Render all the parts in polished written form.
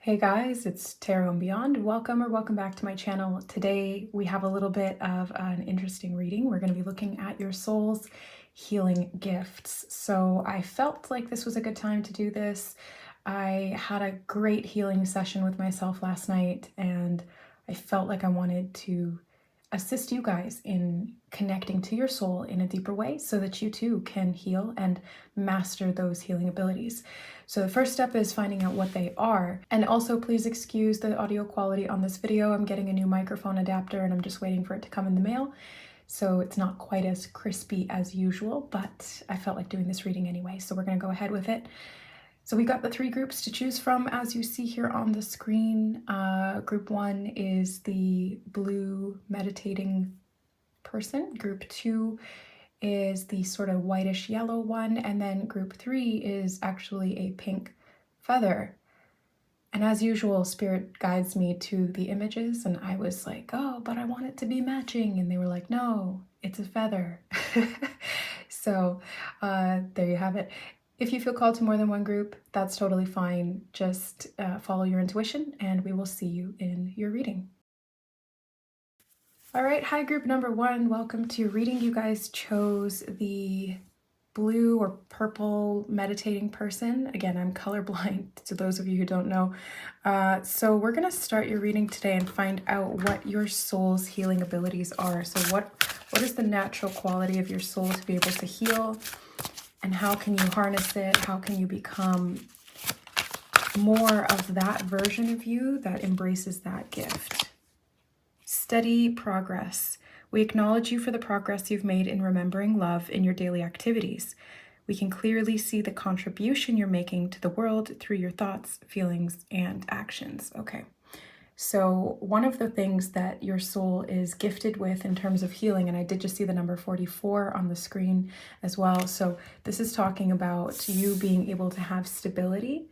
Hey guys, it's Tarot and Beyond. Welcome back to my channel. Today we have a little bit of an interesting reading. We're going to be looking at your soul's healing gifts. So I felt like this was a good time to do this. I had a great healing session with myself last night, and I felt like I wanted to assist you guys in connecting to your soul in a deeper way so that you too can heal and master those healing abilities. So the first step is finding out what they are. And also please excuse the audio quality on this video. I'm getting a new microphone adapter and I'm just waiting for it to come in the mail. So it's not quite as crispy as usual, but I felt like doing this reading anyway. So we're gonna go ahead with it. So we got the three groups to choose from, as you see here on the screen. Group one is the blue meditating person. Group two is the sort of whitish yellow one. And then group three is actually a pink feather. And as usual, Spirit guides me to the images. And I was like, oh, but I want it to be matching. And they were like, no, it's a feather. So there you have it. If you feel called to more than one group, that's totally fine. Just follow your intuition and we will see you in your reading. All right, hi group number one, welcome to your reading. You guys chose the blue or purple meditating person. Again, I'm colorblind, to those of you who don't know. So we're gonna start your reading today and find out what your soul's healing abilities are. So what is the natural quality of your soul to be able to heal? And how can you harness it? How can you become more of that version of you that embraces that gift? Steady progress. We acknowledge you for the progress you've made in remembering love in your daily activities. We can clearly see the contribution you're making to the world through your thoughts, feelings, and actions. Okay. So one of the things that your soul is gifted with in terms of healing, and I did just see the number 44 on the screen as well. So this is talking about you being able to have stability.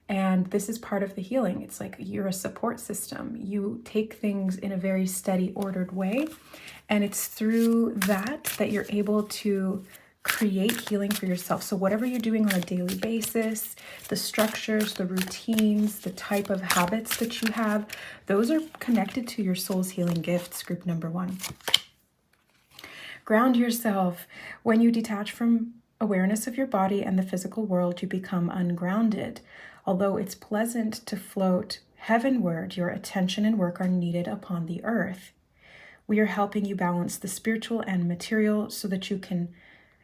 And this is part of the healing. It's like you're a support system. You take things in a very steady, ordered way. And it's through that you're able to create healing for yourself. So whatever you're doing on a daily basis, the structures, the routines, the type of habits that you have, those are connected to your soul's healing gifts, group number one. Ground yourself. When you detach from awareness of your body and the physical world, you become ungrounded. Although it's pleasant to float heavenward, your attention and work are needed upon the earth. We are helping you balance the spiritual and material so that you can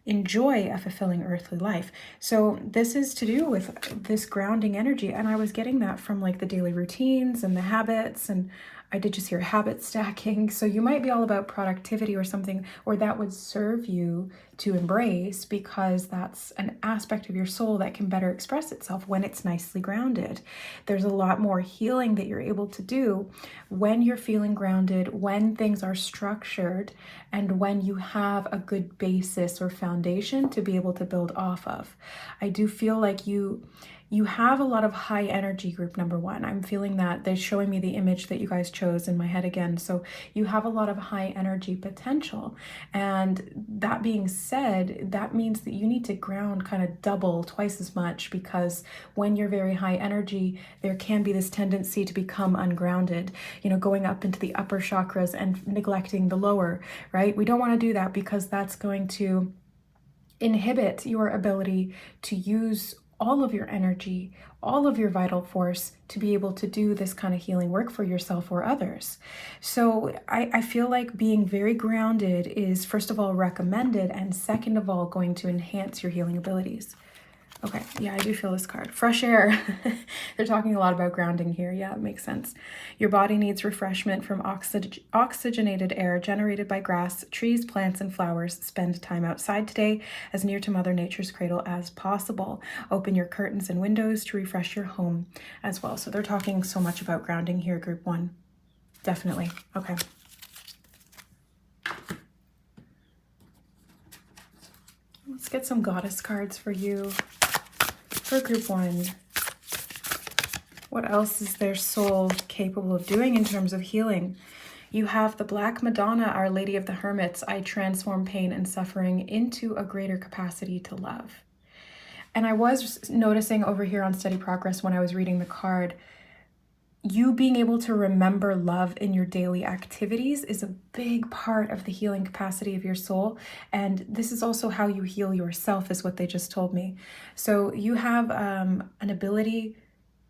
enjoy a fulfilling earthly life. So this is to do with this grounding energy. And I was getting that from like the daily routines and the habits, and I did just hear habit stacking. So you might be all about productivity or something, or that would serve you to embrace because that's an aspect of your soul that can better express itself when it's nicely grounded. There's a lot more healing that you're able to do when you're feeling grounded, when things are structured, and when you have a good basis or foundation to be able to build off of. I do feel like you have a lot of high energy, group number one. I'm feeling that. They're showing me the image that you guys chose in my head again. So you have a lot of high energy potential. And that being said, that means that you need to ground kind of double, twice as much, because when you're very high energy, there can be this tendency to become ungrounded, going up into the upper chakras and neglecting the lower, right? We don't want to do that because that's going to inhibit your ability to use all of your energy, all of your vital force to be able to do this kind of healing work for yourself or others. So I feel like being very grounded is, first of all, recommended, and second of all, going to enhance your healing abilities. Okay, yeah, I do feel this card. Fresh air. They're talking a lot about grounding here. Yeah, it makes sense. Your body needs refreshment from oxygenated air generated by grass, trees, plants, and flowers. Spend time outside today, as near to Mother Nature's cradle as possible. Open your curtains and windows to refresh your home as well. So they're talking so much about grounding here, group one. Definitely. Okay. Let's get some goddess cards for you. For group one, what else is their soul capable of doing in terms of healing? You have the Black Madonna, Our Lady of the Hermits. I transform pain and suffering into a greater capacity to love. And I was noticing over here on Steady Progress when I was reading the card, you being able to remember love in your daily activities is a big part of the healing capacity of your soul. And this is also how you heal yourself, is what they just told me. So you have an ability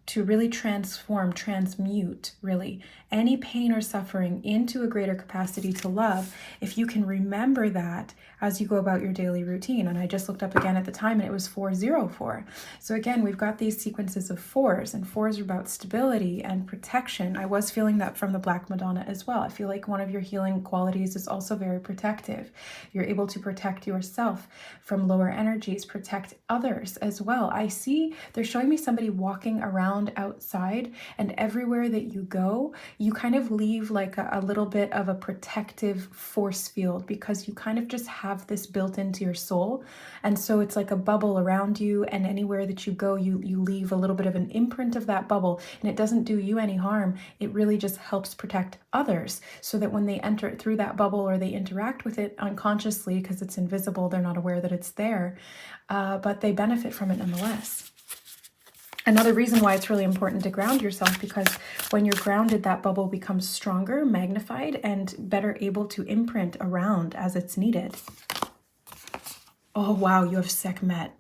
to really transmute really any pain or suffering into a greater capacity to love, if you can remember that as you go about your daily routine. And I just looked up again at the time and it was 404. So again, we've got these sequences of fours, and fours are about stability and protection. I was feeling that from the Black Madonna as well. I feel like one of your healing qualities is also very protective. You're able to protect yourself from lower energies, protect others as well. I see they're showing me somebody walking around outside, and everywhere that you go, you kind of leave like a little bit of a protective force field, because you kind of just have this built into your soul. And so it's like a bubble around you, and anywhere that you go, you leave a little bit of an imprint of that bubble, and it doesn't do you any harm. It really just helps protect others, so that when they enter through that bubble or they interact with it unconsciously, because it's invisible, they're not aware that it's there, but they benefit from it nonetheless. Another reason why it's really important to ground yourself, because when you're grounded, that bubble becomes stronger, magnified, and better able to imprint around as it's needed. Oh, wow, you have Sekhmet.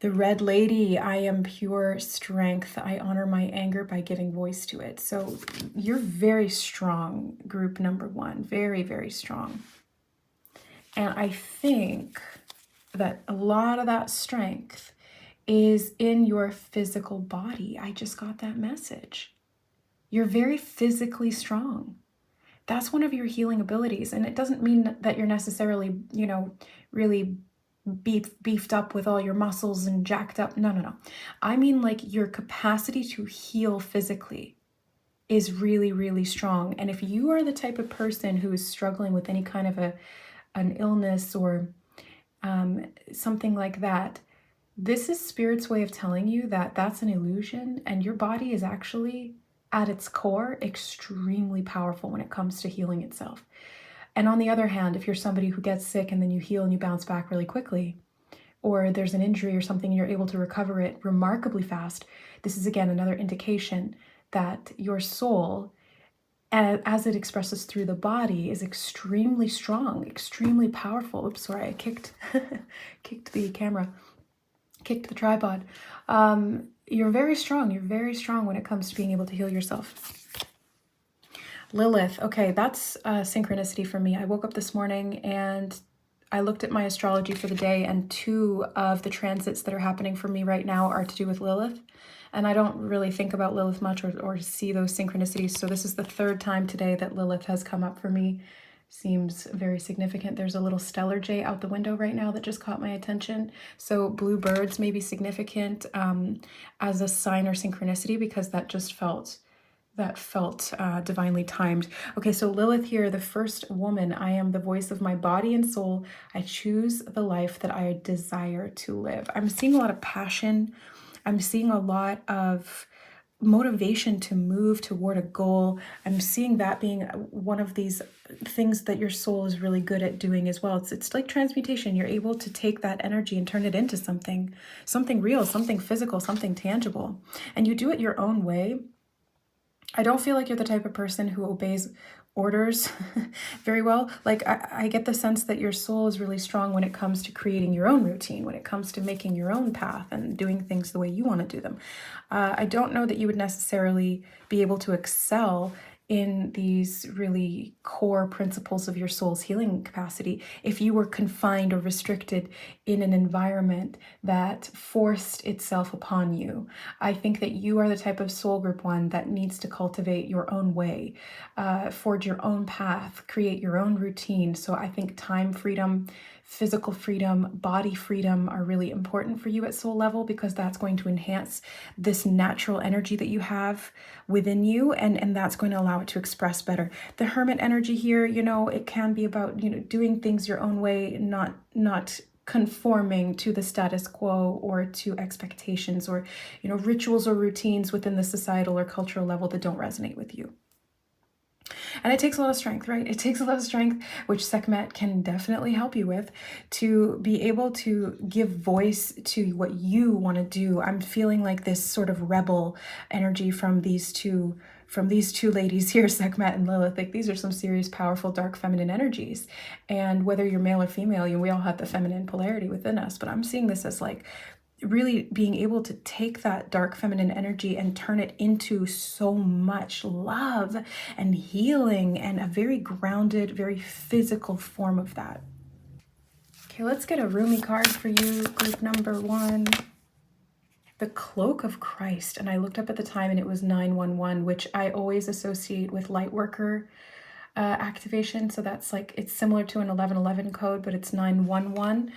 The Red Lady, I am pure strength. I honor my anger by giving voice to it. So you're very strong, group number one. Very, very strong. And I think that a lot of that strength is in your physical body. I just got that message. You're very physically strong. That's one of your healing abilities. And it doesn't mean that you're necessarily, really beefed up with all your muscles and jacked up. No. I mean, like, your capacity to heal physically is really, really strong. And if you are the type of person who is struggling with any kind of an illness or something like that, this is Spirit's way of telling you that that's an illusion, and your body is actually, at its core, extremely powerful when it comes to healing itself. And on the other hand, if you're somebody who gets sick and then you heal and you bounce back really quickly, or there's an injury or something and you're able to recover it remarkably fast, this is again another indication that your soul, as it expresses through the body, is extremely strong, extremely powerful. Oops, sorry, I kicked the camera. Kicked the tripod. You're very strong. You're very strong when it comes to being able to heal yourself. Lilith. Okay, that's a synchronicity for me. I woke up this morning and I looked at my astrology for the day, and 2 of the transits that are happening for me right now are to do with Lilith. And I don't really think about Lilith much or see those synchronicities. So this is the 3rd time today that Lilith has come up for me. Seems very significant. There's a little stellar jay out the window right now that just caught my attention. So blue birds may be significant as a sign or synchronicity, because that just felt divinely timed. Okay, so Lilith here, the first woman. I am the voice of my body and soul. I choose the life that I desire to live. I'm seeing a lot of passion. I'm seeing a lot of motivation to move toward a goal. I'm seeing that being one of these things that your soul is really good at doing as well. It's like transmutation. You're able to take that energy and turn it into something real, something physical, something tangible. And you do it your own way. I don't feel like you're the type of person who obeys orders very well. Like, I get the sense that your soul is really strong when it comes to creating your own routine, when it comes to making your own path and doing things the way you want to do them. I don't know that you would necessarily be able to excel in these really core principles of your soul's healing capacity if you were confined or restricted in an environment that forced itself upon you. I think that you are the type of soul group 1 that needs to cultivate your own way, forge your own path, create your own routine. So I think time freedom, physical freedom, body freedom are really important for you at soul level, because that's going to enhance this natural energy that you have within you, and that's going to allow it to express better. The hermit energy here, it can be about, doing things your own way, not conforming to the status quo or to expectations or, rituals or routines within the societal or cultural level that don't resonate with you. And it takes a lot of strength, right? It takes a lot of strength, which Sekhmet can definitely help you with, to be able to give voice to what you want to do. I'm feeling like this sort of rebel energy from these 2 from these two ladies here, Sekhmet and Lilith. Like, these are some serious, powerful, dark feminine energies. And whether you're male or female, we all have the feminine polarity within us. But I'm seeing this as like really being able to take that dark feminine energy and turn it into so much love and healing and a very grounded, very physical form of that. Okay, let's get a Rumi card for you, group number 1. The Cloak of Christ. And I looked up at the time and it was 911, which I always associate with light worker activation. So that's like, it's similar to an 1111 code, but it's 911.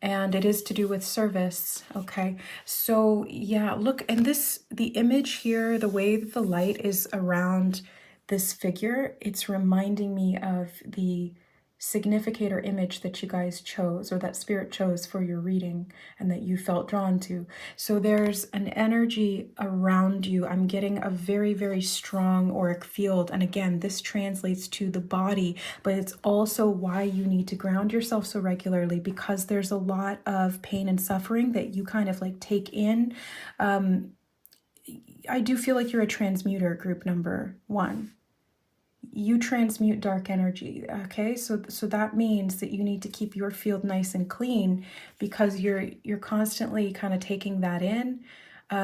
And it is to do with service. Okay, so yeah, look, and the image here, the way that the light is around this figure, it's reminding me of the significator image that you guys chose, or that spirit chose for your reading and that you felt drawn to. So there's an energy around you. I'm getting a very, very strong auric field. And again, this translates to the body, but it's also why you need to ground yourself so regularly, because there's a lot of pain and suffering that you kind of like take in. I do feel like you're a transmuter, group number 1. You transmute dark energy. Okay, so that means that you need to keep your field nice and clean, because you're constantly kind of taking that in.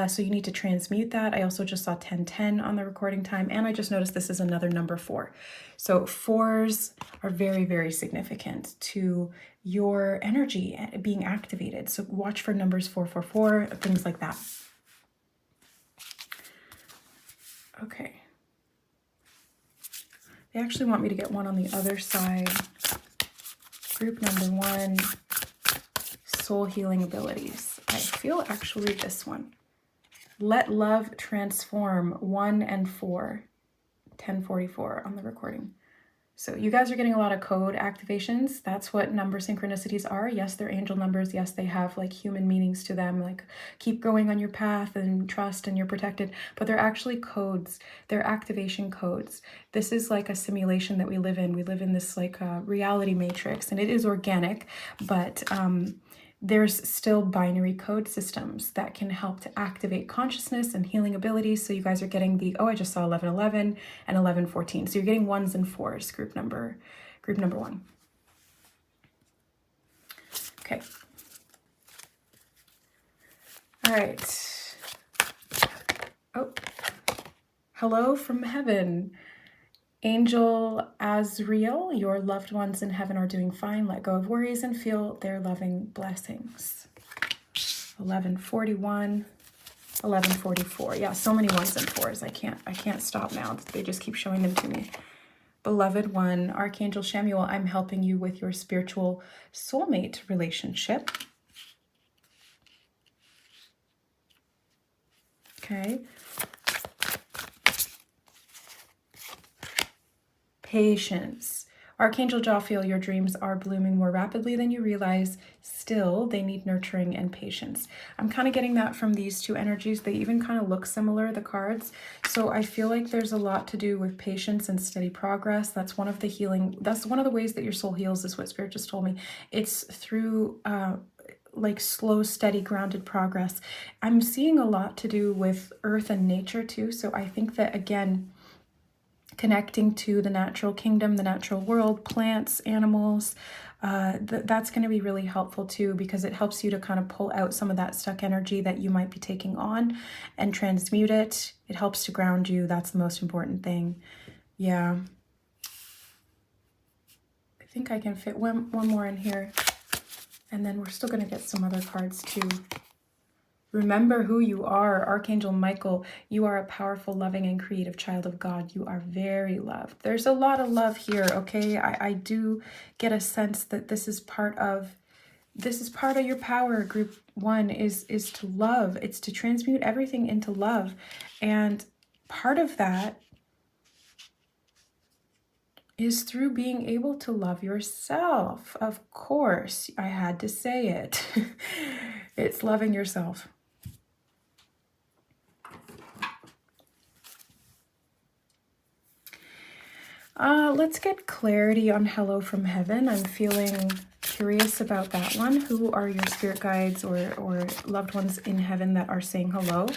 So you need to transmute that. I also just saw 1010 on the recording time, and I just noticed this is another number 4. So 4s are very, very significant to your energy being activated. So watch for numbers 444, things like that. Okay. They actually want me to get one on the other side. Group number 1, soul healing abilities. I feel actually this one. Let love transform, 1 and 4. 1044 on the recording. So you guys are getting a lot of code activations. That's what number synchronicities are. Yes, they're angel numbers. Yes, they have like human meanings to them, like keep going on your path and trust and you're protected. But they're actually codes. They're activation codes. This is like a simulation that we live in. We live in this like reality matrix, and it is organic, but there's still binary code systems that can help to activate consciousness and healing abilities. So you guys are getting the, I just saw 1111 and 1114. So you're getting 1s and 4s, group number 1. Okay. All right. Oh, hello from heaven. Angel Azriel, your loved ones in heaven are doing fine. Let go of worries and feel their loving blessings. 1141, 1144. Yeah, so many 1s and 4s. I can't stop now. They just keep showing them to me. Beloved one, Archangel Shamuel, I'm helping you with your spiritual soulmate relationship. Okay. Patience. Archangel Jophiel, your dreams are blooming more rapidly than you realize. Still, they need nurturing and patience. I'm kind of getting that from these two energies. They even kind of look similar, the cards. So I feel like there's a lot to do with patience and steady progress. That's one of the healing. That's one of the ways that your soul heals, is what Spirit just told me. It's through like slow, steady, grounded progress. I'm seeing a lot to do with earth and nature too. So I think that, again, connecting to the natural kingdom, the natural world, plants, animals, that's going to be really helpful too, because it helps you to kind of pull out some of that stuck energy that you might be taking on and transmute it. It helps to ground you. That's the most important thing. Yeah. I think I can fit one more in here, and then we're still going to get some other cards too. Remember who you are. Archangel Michael, you are a powerful, loving, and creative child of God. You are very loved. There's a lot of love here, okay? I do get a sense that this is part of your power. Group 1 is to love. It's to transmute everything into love. And part of that is through being able to love yourself. Of course, I had to say it. It's loving yourself. Let's get clarity on Hello from Heaven. I'm feeling curious about that one. Who are your spirit guides or loved ones in heaven that are saying hello?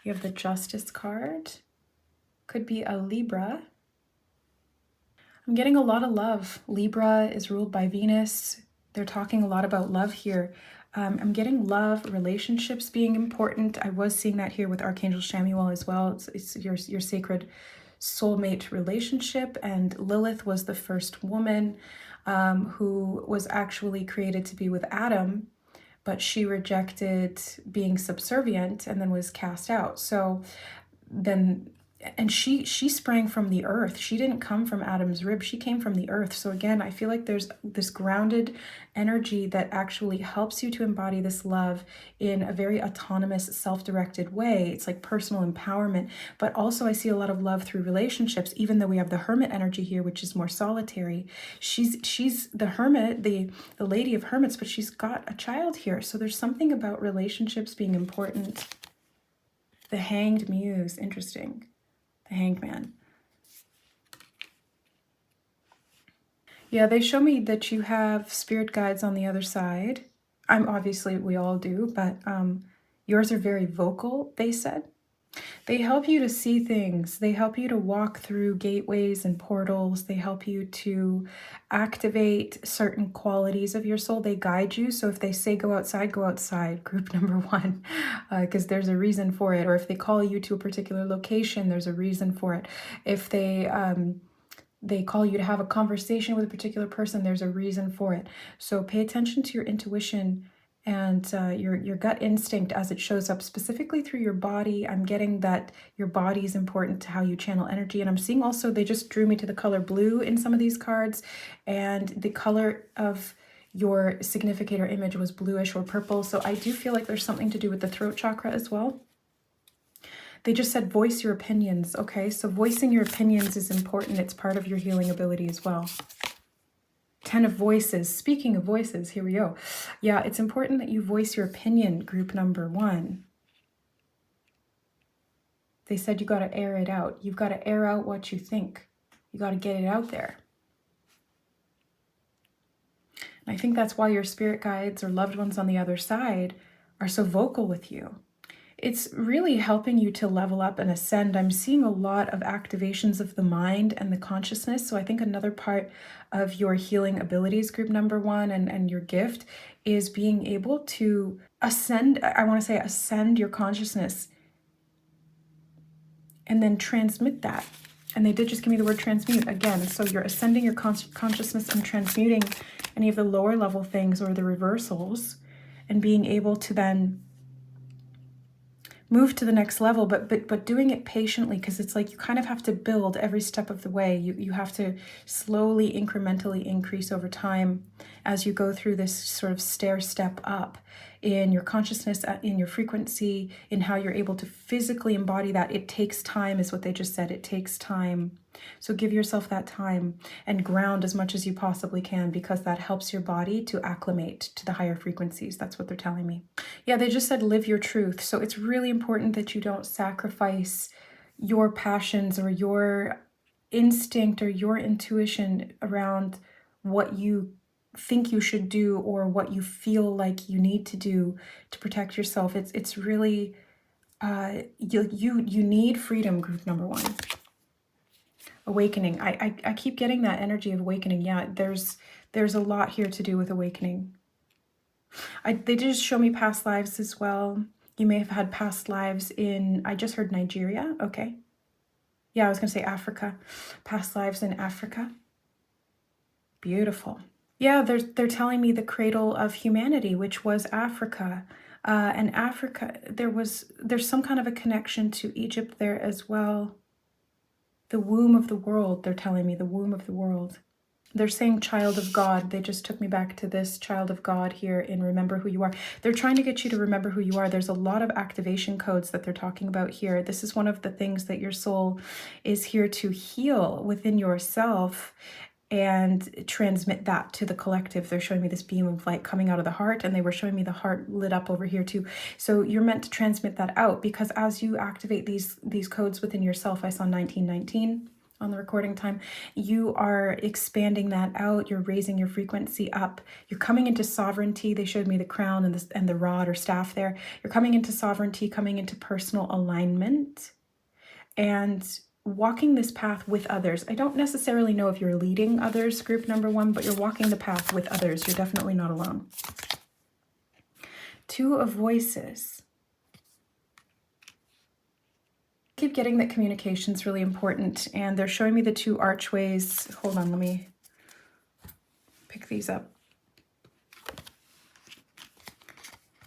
You have the Justice card. Could be a Libra. I'm getting a lot of love. Libra is ruled by Venus. They're talking a lot about love here. I'm getting love, relationships being important. I was seeing that here with Archangel Chamuel as well. It's your sacred soulmate relationship. And Lilith was the first woman who was actually created to be with Adam, but she rejected being subservient and then was cast out. So then, and she sprang from the earth. She didn't come from Adam's rib. She came from the earth. So again, I feel like there's this grounded energy that actually helps you to embody this love in a very autonomous, self-directed way. It's like personal empowerment, but also I see a lot of love through relationships, even though we have the hermit energy here, which is more solitary. She's the hermit, the lady of hermits, but she's got a child here. So there's something about relationships being important. The Hanged Muse, interesting. The Hanged Man. Yeah, they show me that you have spirit guides on the other side. Obviously, we all do, but yours are very vocal, they said. They help you to see things. They help you to walk through gateways and portals. They help you to activate certain qualities of your soul. They guide you. So if they say go outside, group number one, because there's a reason for it. Or if they call you to a particular location, there's a reason for it. If they call you to have a conversation with a particular person, there's a reason for it. So pay attention to your intuition and your gut instinct as it shows up specifically through your body. I'm getting that your body is important to how you channel energy. And I'm seeing also, they just drew me to the color blue in some of these cards. And the color of your significator image was bluish or purple. So I do feel like there's something to do with the throat chakra as well. They just said voice your opinions. Okay, so voicing your opinions is important. It's part of your healing ability as well. 10 of voices. Speaking of voices, here we go. Yeah, it's important that you voice your opinion, group number one. They said you got to air it out. You've got to air out what you think. You got to get it out there. And I think that's why your spirit guides or loved ones on the other side are so vocal with you. It's really helping you to level up and ascend. I'm seeing a lot of activations of the mind and the consciousness. So I think another part of your healing abilities, group number one, and your gift is being able to ascend. I want to say ascend your consciousness and then transmit that. And they did just give me the word transmute again. So you're ascending your consciousness and transmuting any of the lower level things or the reversals and being able to then move to the next level, but doing it patiently, because it's like you kind of have to build every step of the way. You have to slowly, incrementally increase over time as you go through this sort of stair step up in your consciousness, in your frequency, in how you're able to physically embody that. It takes time, is what they just said. It takes time. So give yourself that time and ground as much as you possibly can, because that helps your body to acclimate to the higher frequencies. That's what they're telling me. Yeah, they just said live your truth. So it's really important that you don't sacrifice your passions or your instinct or your intuition around what you think you should do or what you feel like you need to do to protect yourself. It's really you need freedom, group number one. Awakening. I keep getting that energy of awakening. Yeah, there's a lot here to do with awakening. They just show me past lives as well. You may have had past lives in, I just heard Nigeria. Okay. Yeah, I was going to say Africa. Past lives in Africa. Beautiful. Yeah, they're telling me the cradle of humanity, which was Africa. And Africa, there's some kind of a connection to Egypt there as well. The womb of the world, they're telling me, the womb of the world. They're saying child of God. They just took me back to this child of God here in Remember Who You Are. They're trying to get you to remember who you are. There's a lot of activation codes that they're talking about here. This is one of the things that your soul is here to heal within yourself and transmit that to the collective. They're showing me this beam of light coming out of the heart, and they were showing me the heart lit up over here too. So you're meant to transmit that out, because as you activate these codes within yourself, I saw 1919 on the recording time, you are expanding that out. You're raising your frequency up. You're coming into sovereignty. They showed me the crown and the rod or staff there. You're coming into sovereignty, coming into personal alignment. And walking this path with others. I don't necessarily know if you're leading others, group number 1, but you're walking the path with others. You're definitely not alone. 2 of Voices. I keep getting that communication is really important, and they're showing me the 2 archways. Hold on, let me pick these up.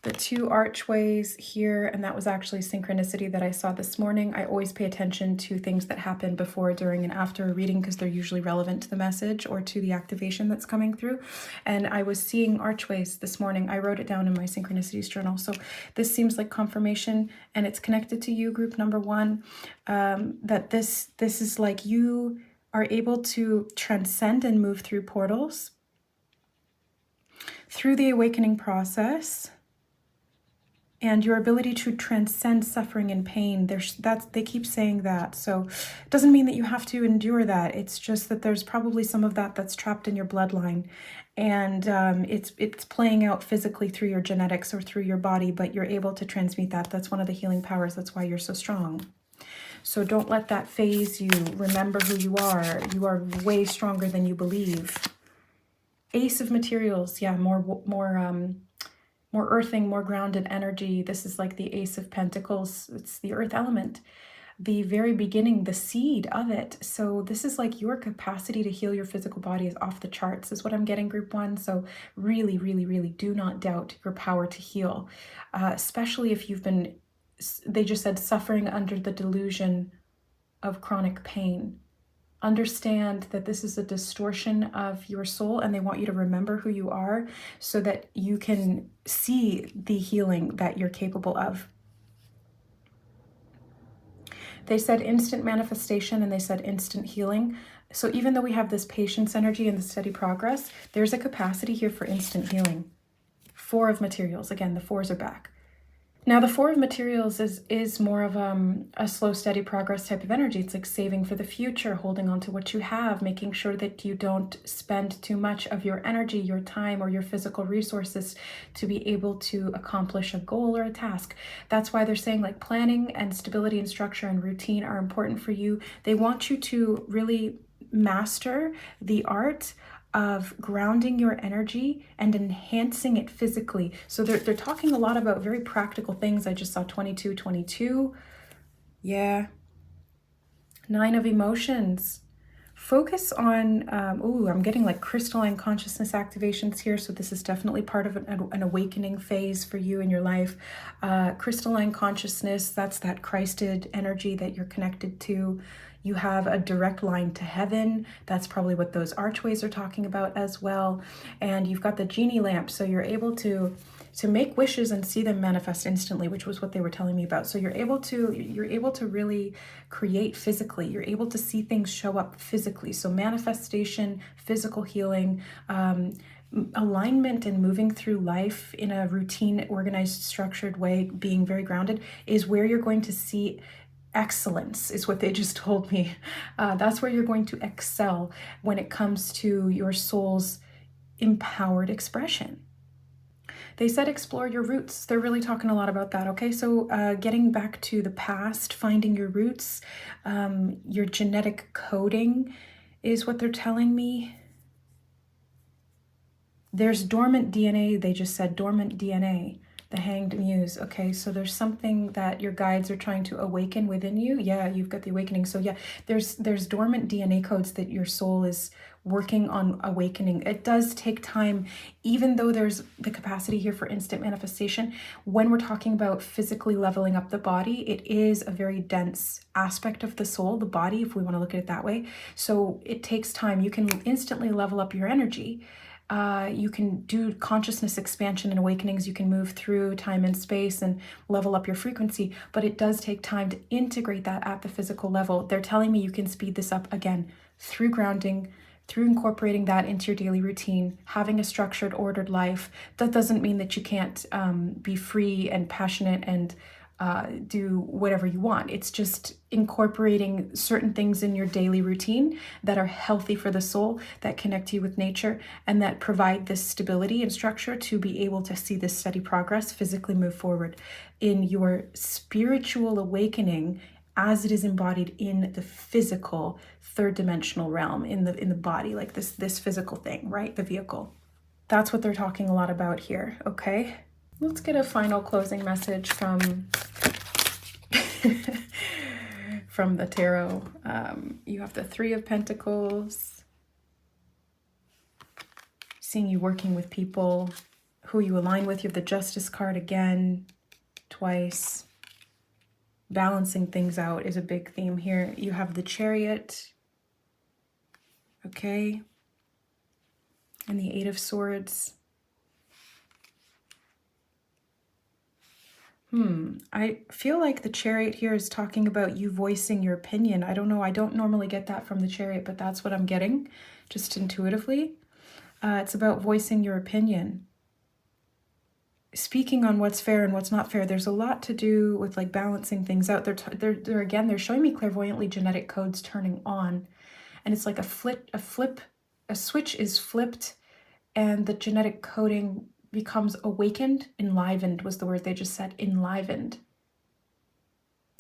The 2 archways here, and that was actually synchronicity that I saw this morning. I always pay attention to things that happen before, during, and after a reading because they're usually relevant to the message or to the activation that's coming through. And I was seeing archways this morning. I wrote it down in my synchronicities journal. So this seems like confirmation, and it's connected to you, group number 1, that this is like you are able to transcend and move through portals through the awakening process. And your ability to transcend suffering and pain, they keep saying that. So it doesn't mean that you have to endure that. It's just that there's probably some of that that's trapped in your bloodline. And it's playing out physically through your genetics or through your body, but you're able to transmute that. That's one of the healing powers. That's why you're so strong. So don't let that phase you. Remember who you are. You are way stronger than you believe. Ace of Materials. Yeah, more earthing, more grounded energy. This is like the Ace of Pentacles. It's the earth element, the very beginning, the seed of it. So this is like your capacity to heal your physical body is off the charts, is what I'm getting, group 1. So really, really, really do not doubt your power to heal, especially if you've been, they just said, suffering under the delusion of chronic pain. Understand that this is a distortion of your soul, and they want you to remember who you are so that you can see the healing that you're capable of. They said instant manifestation, and they said instant healing. So even though we have this patience energy and the steady progress, there's a capacity here for instant healing. 4 of Materials. Again, the 4s are back. Now, the 4 of Materials is more of a slow, steady progress type of energy. It's like saving for the future, holding on to what you have, making sure that you don't spend too much of your energy, your time, or your physical resources to be able to accomplish a goal or a task. That's why they're saying like planning and stability and structure and routine are important for you. They want you to really master the art of grounding your energy and enhancing it physically. So they're talking a lot about very practical things. I just saw 22. Yeah. 9 of Emotions. Focus on, I'm getting like crystalline consciousness activations here. So this is definitely part of an awakening phase for you in your life. Crystalline consciousness, that's that Christed energy that you're connected to. You have a direct line to heaven. That's probably what those archways are talking about as well. And you've got the genie lamp. So you're able to make wishes and see them manifest instantly, which was what they were telling me about. So you're able to really create physically. You're able to see things show up physically. So manifestation, physical healing, alignment, and moving through life in a routine, organized, structured way, being very grounded, is where you're going to see excellence, is what they just told me. That's where you're going to excel when it comes to your soul's empowered expression. They said explore your roots. They're really talking a lot about that, okay? So getting back to the past, finding your roots, your genetic coding is what they're telling me. There's dormant DNA. They just said dormant DNA. The Hanged Muse. Okay, so there's something that your guides are trying to awaken within you. Yeah, you've got the awakening. So yeah, there's dormant DNA codes that your soul is working on awakening. It does take time, even though there's the capacity here for instant manifestation. When we're talking about physically leveling up the body, it is a very dense aspect of the soul, the body, if we want to look at it that way. So it takes time. You can instantly level up your energy. You can do consciousness expansion and awakenings. You can move through time and space and level up your frequency, but it does take time to integrate that at the physical level. They're telling me you can speed this up again through grounding, through incorporating that into your daily routine, having a structured, ordered life. That doesn't mean that you can't be free and passionate and do whatever you want. It's just incorporating certain things in your daily routine that are healthy for the soul, that connect you with nature, and that provide this stability and structure to be able to see this steady progress, physically move forward in your spiritual awakening as it is embodied in the physical third dimensional realm, in the body, like this physical thing, right? The vehicle. That's what they're talking a lot about here, okay? Let's get a final closing message from from the tarot. You have the Three of Pentacles, seeing you working with people who you align with. You have the Justice card again, twice. Balancing things out is a big theme here. You have the Chariot, okay, and the Eight of Swords. I feel like the Chariot here is talking about you voicing your opinion. I don't know, I don't normally get that from the Chariot, but that's what I'm getting, just intuitively. It's about voicing your opinion. Speaking on what's fair and what's not fair. There's a lot to do with like balancing things out. They're showing me clairvoyantly genetic codes turning on. And it's like a switch is flipped and the genetic coding becomes awakened. Enlivened was the word they just said, enlivened.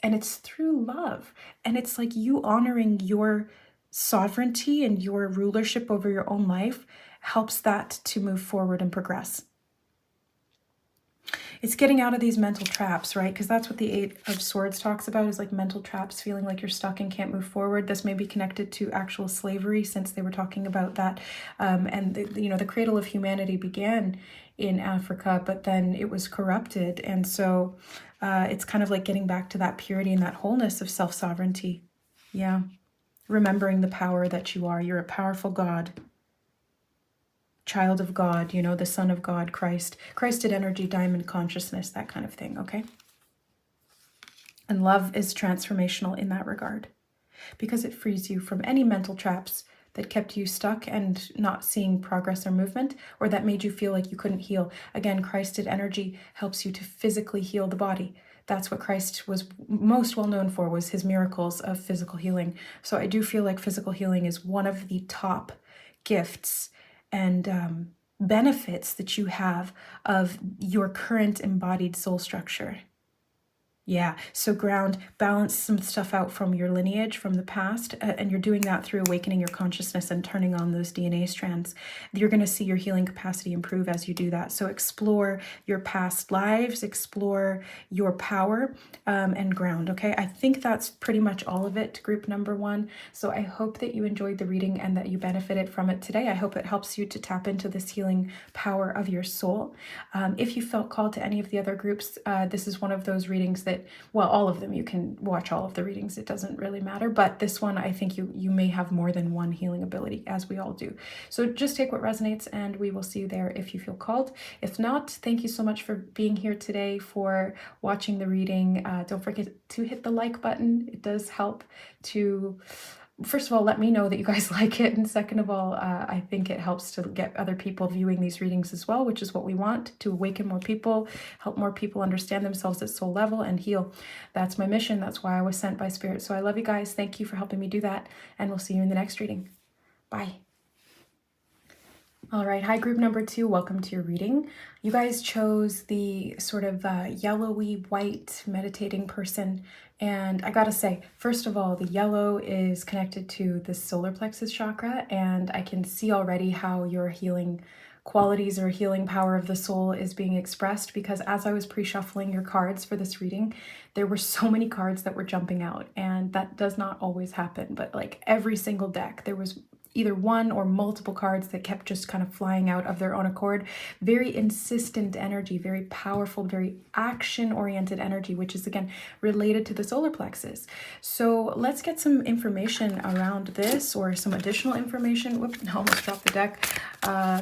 And it's through love. And it's like you honoring your sovereignty and your rulership over your own life helps that to move forward and progress. It's getting out of these mental traps, right? Because that's what the Eight of Swords talks about, is like mental traps, feeling like you're stuck and can't move forward. This may be connected to actual slavery, since they were talking about that. And the cradle of humanity began in Africa, but then it was corrupted. And so it's kind of like getting back to that purity and that wholeness of self-sovereignty. Yeah. Remembering the power that you are. You're a powerful God. Child of God, the Son of God, Christed energy, diamond consciousness, that kind of thing, okay? And love is transformational in that regard, because it frees you from any mental traps that kept you stuck and not seeing progress or movement, or that made you feel like you couldn't heal. Again, Christed energy helps you to physically heal the body. That's what Christ was most well known for, was his miracles of physical healing. So I do feel like physical healing is one of the top gifts and benefits that you have of your current embodied soul structure. Yeah, so ground, balance some stuff out from your lineage, from the past, and you're doing that through awakening your consciousness and turning on those DNA strands. You're going to see your healing capacity improve as you do that. So explore your past lives, explore your power, and ground, okay? I think that's pretty much all of it, group number 1. So I hope that you enjoyed the reading and that you benefited from it today. I hope it helps you to tap into this healing power of your soul. If you felt called to any of the other groups, this is one of those readings that, well, all of them, you can watch all of the readings, it doesn't really matter, but this one, I think you may have more than one healing ability, as we all do. So just take what resonates, and we will see you there if you feel called. If not, thank you so much for being here today, for watching the reading. Don't forget to hit the like button. It does help to, first of all, let me know that you guys like it, and second of all, I think it helps to get other people viewing these readings as well, which is what we want, to awaken more people, help more people understand themselves at soul level and heal. That's my mission. That's why I was sent by Spirit. So I love you guys. Thank you for helping me do that, and we'll see you in the next reading. Bye. All right, hi group number 2, welcome to your reading. You guys chose the sort of yellowy white meditating person, and I gotta say, first of all, the yellow is connected to the solar plexus chakra, and I can see already how your healing qualities or healing power of the soul is being expressed, because as I was pre-shuffling your cards for this reading, there were so many cards that were jumping out, and that does not always happen, but like every single deck, there was either one or multiple cards that kept just kind of flying out of their own accord. Very insistent energy, very powerful, very action-oriented energy, which is again related to the solar plexus. So let's get some information around this, or some additional information. Whoop, I almost dropped the deck.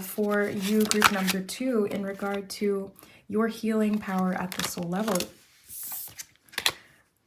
For you, group number 2, in regard to your healing power at the soul level.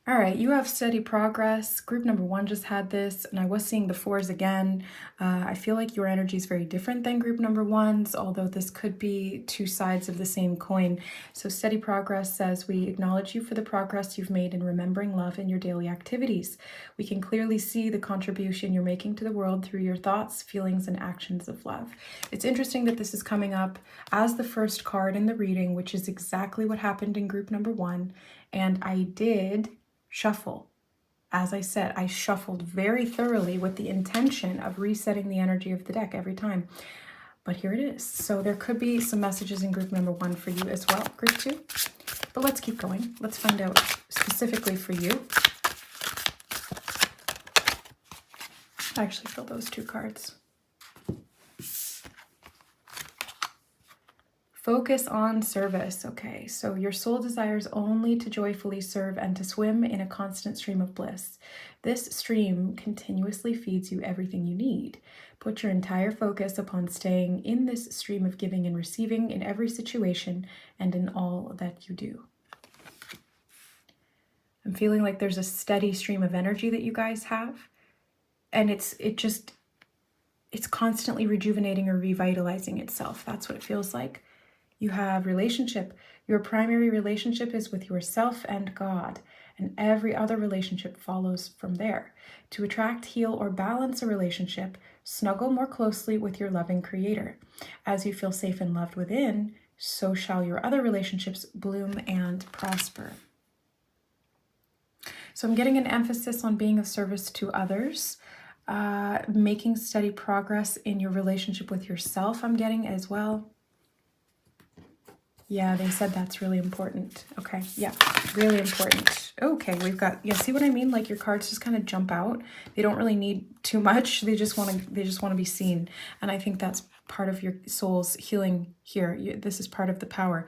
All right, you have steady progress. Group number 1 just had this, and I was seeing the 4s again. I feel like your energy is very different than group number 1's, although this could be two sides of the same coin. So steady progress says, we acknowledge you for the progress you've made in remembering love in your daily activities. We can clearly see the contribution you're making to the world through your thoughts, feelings, and actions of love. It's interesting that this is coming up as the first card in the reading, which is exactly what happened in group number 1, and I did shuffle. As I said, I shuffled very thoroughly with the intention of resetting the energy of the deck every time. But here it is. So there could be some messages in group number 1 for you as well, group 2. But let's keep going. Let's find out specifically for you. I actually filled those 2 cards. Focus on service. Okay, so your soul desires only to joyfully serve and to swim in a constant stream of bliss. This stream continuously feeds you everything you need. Put your entire focus upon staying in this stream of giving and receiving in every situation and in all that you do. I'm feeling like there's a steady stream of energy that you guys have, and it's constantly rejuvenating or revitalizing itself. That's what it feels like. You have relationship. Your primary relationship is with yourself and God, and every other relationship follows from there. To attract, heal, or balance a relationship, snuggle more closely with your loving Creator. As you feel safe and loved within, so shall your other relationships bloom and prosper. So I'm getting an emphasis on being of service to others, making steady progress in your relationship with yourself, I'm getting as well. Yeah, they said that's really important. Okay, yeah, really important. Okay, we've got, yeah, see what I mean? Like your cards just kind of jump out. They don't really need too much. They just want to be seen. And I think that's part of your soul's healing here. This is part of the power.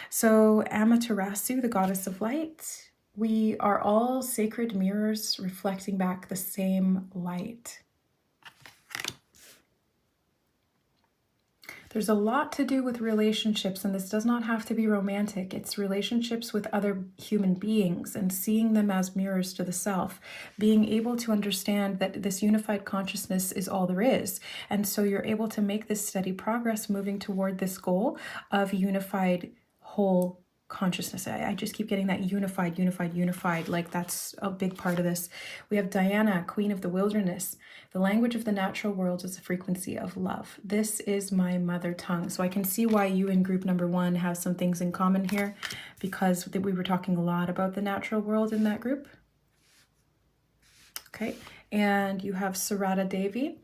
So Amaterasu, the goddess of light, we are all sacred mirrors reflecting back the same light. There's a lot to do with relationships, and this does not have to be romantic. It's relationships with other human beings and seeing them as mirrors to the self, being able to understand that this unified consciousness is all there is. And so you're able to make this steady progress moving toward this goal of unified whole consciousness. I just keep getting that unified, like that's a big part of this. We have Diana, Queen of the Wilderness. The language of the natural world is a frequency of love. This is my mother tongue. So I can see why you in group number 1 have some things in common here, because we were talking a lot about the natural world in that group. Okay, and you have Sarada Devi.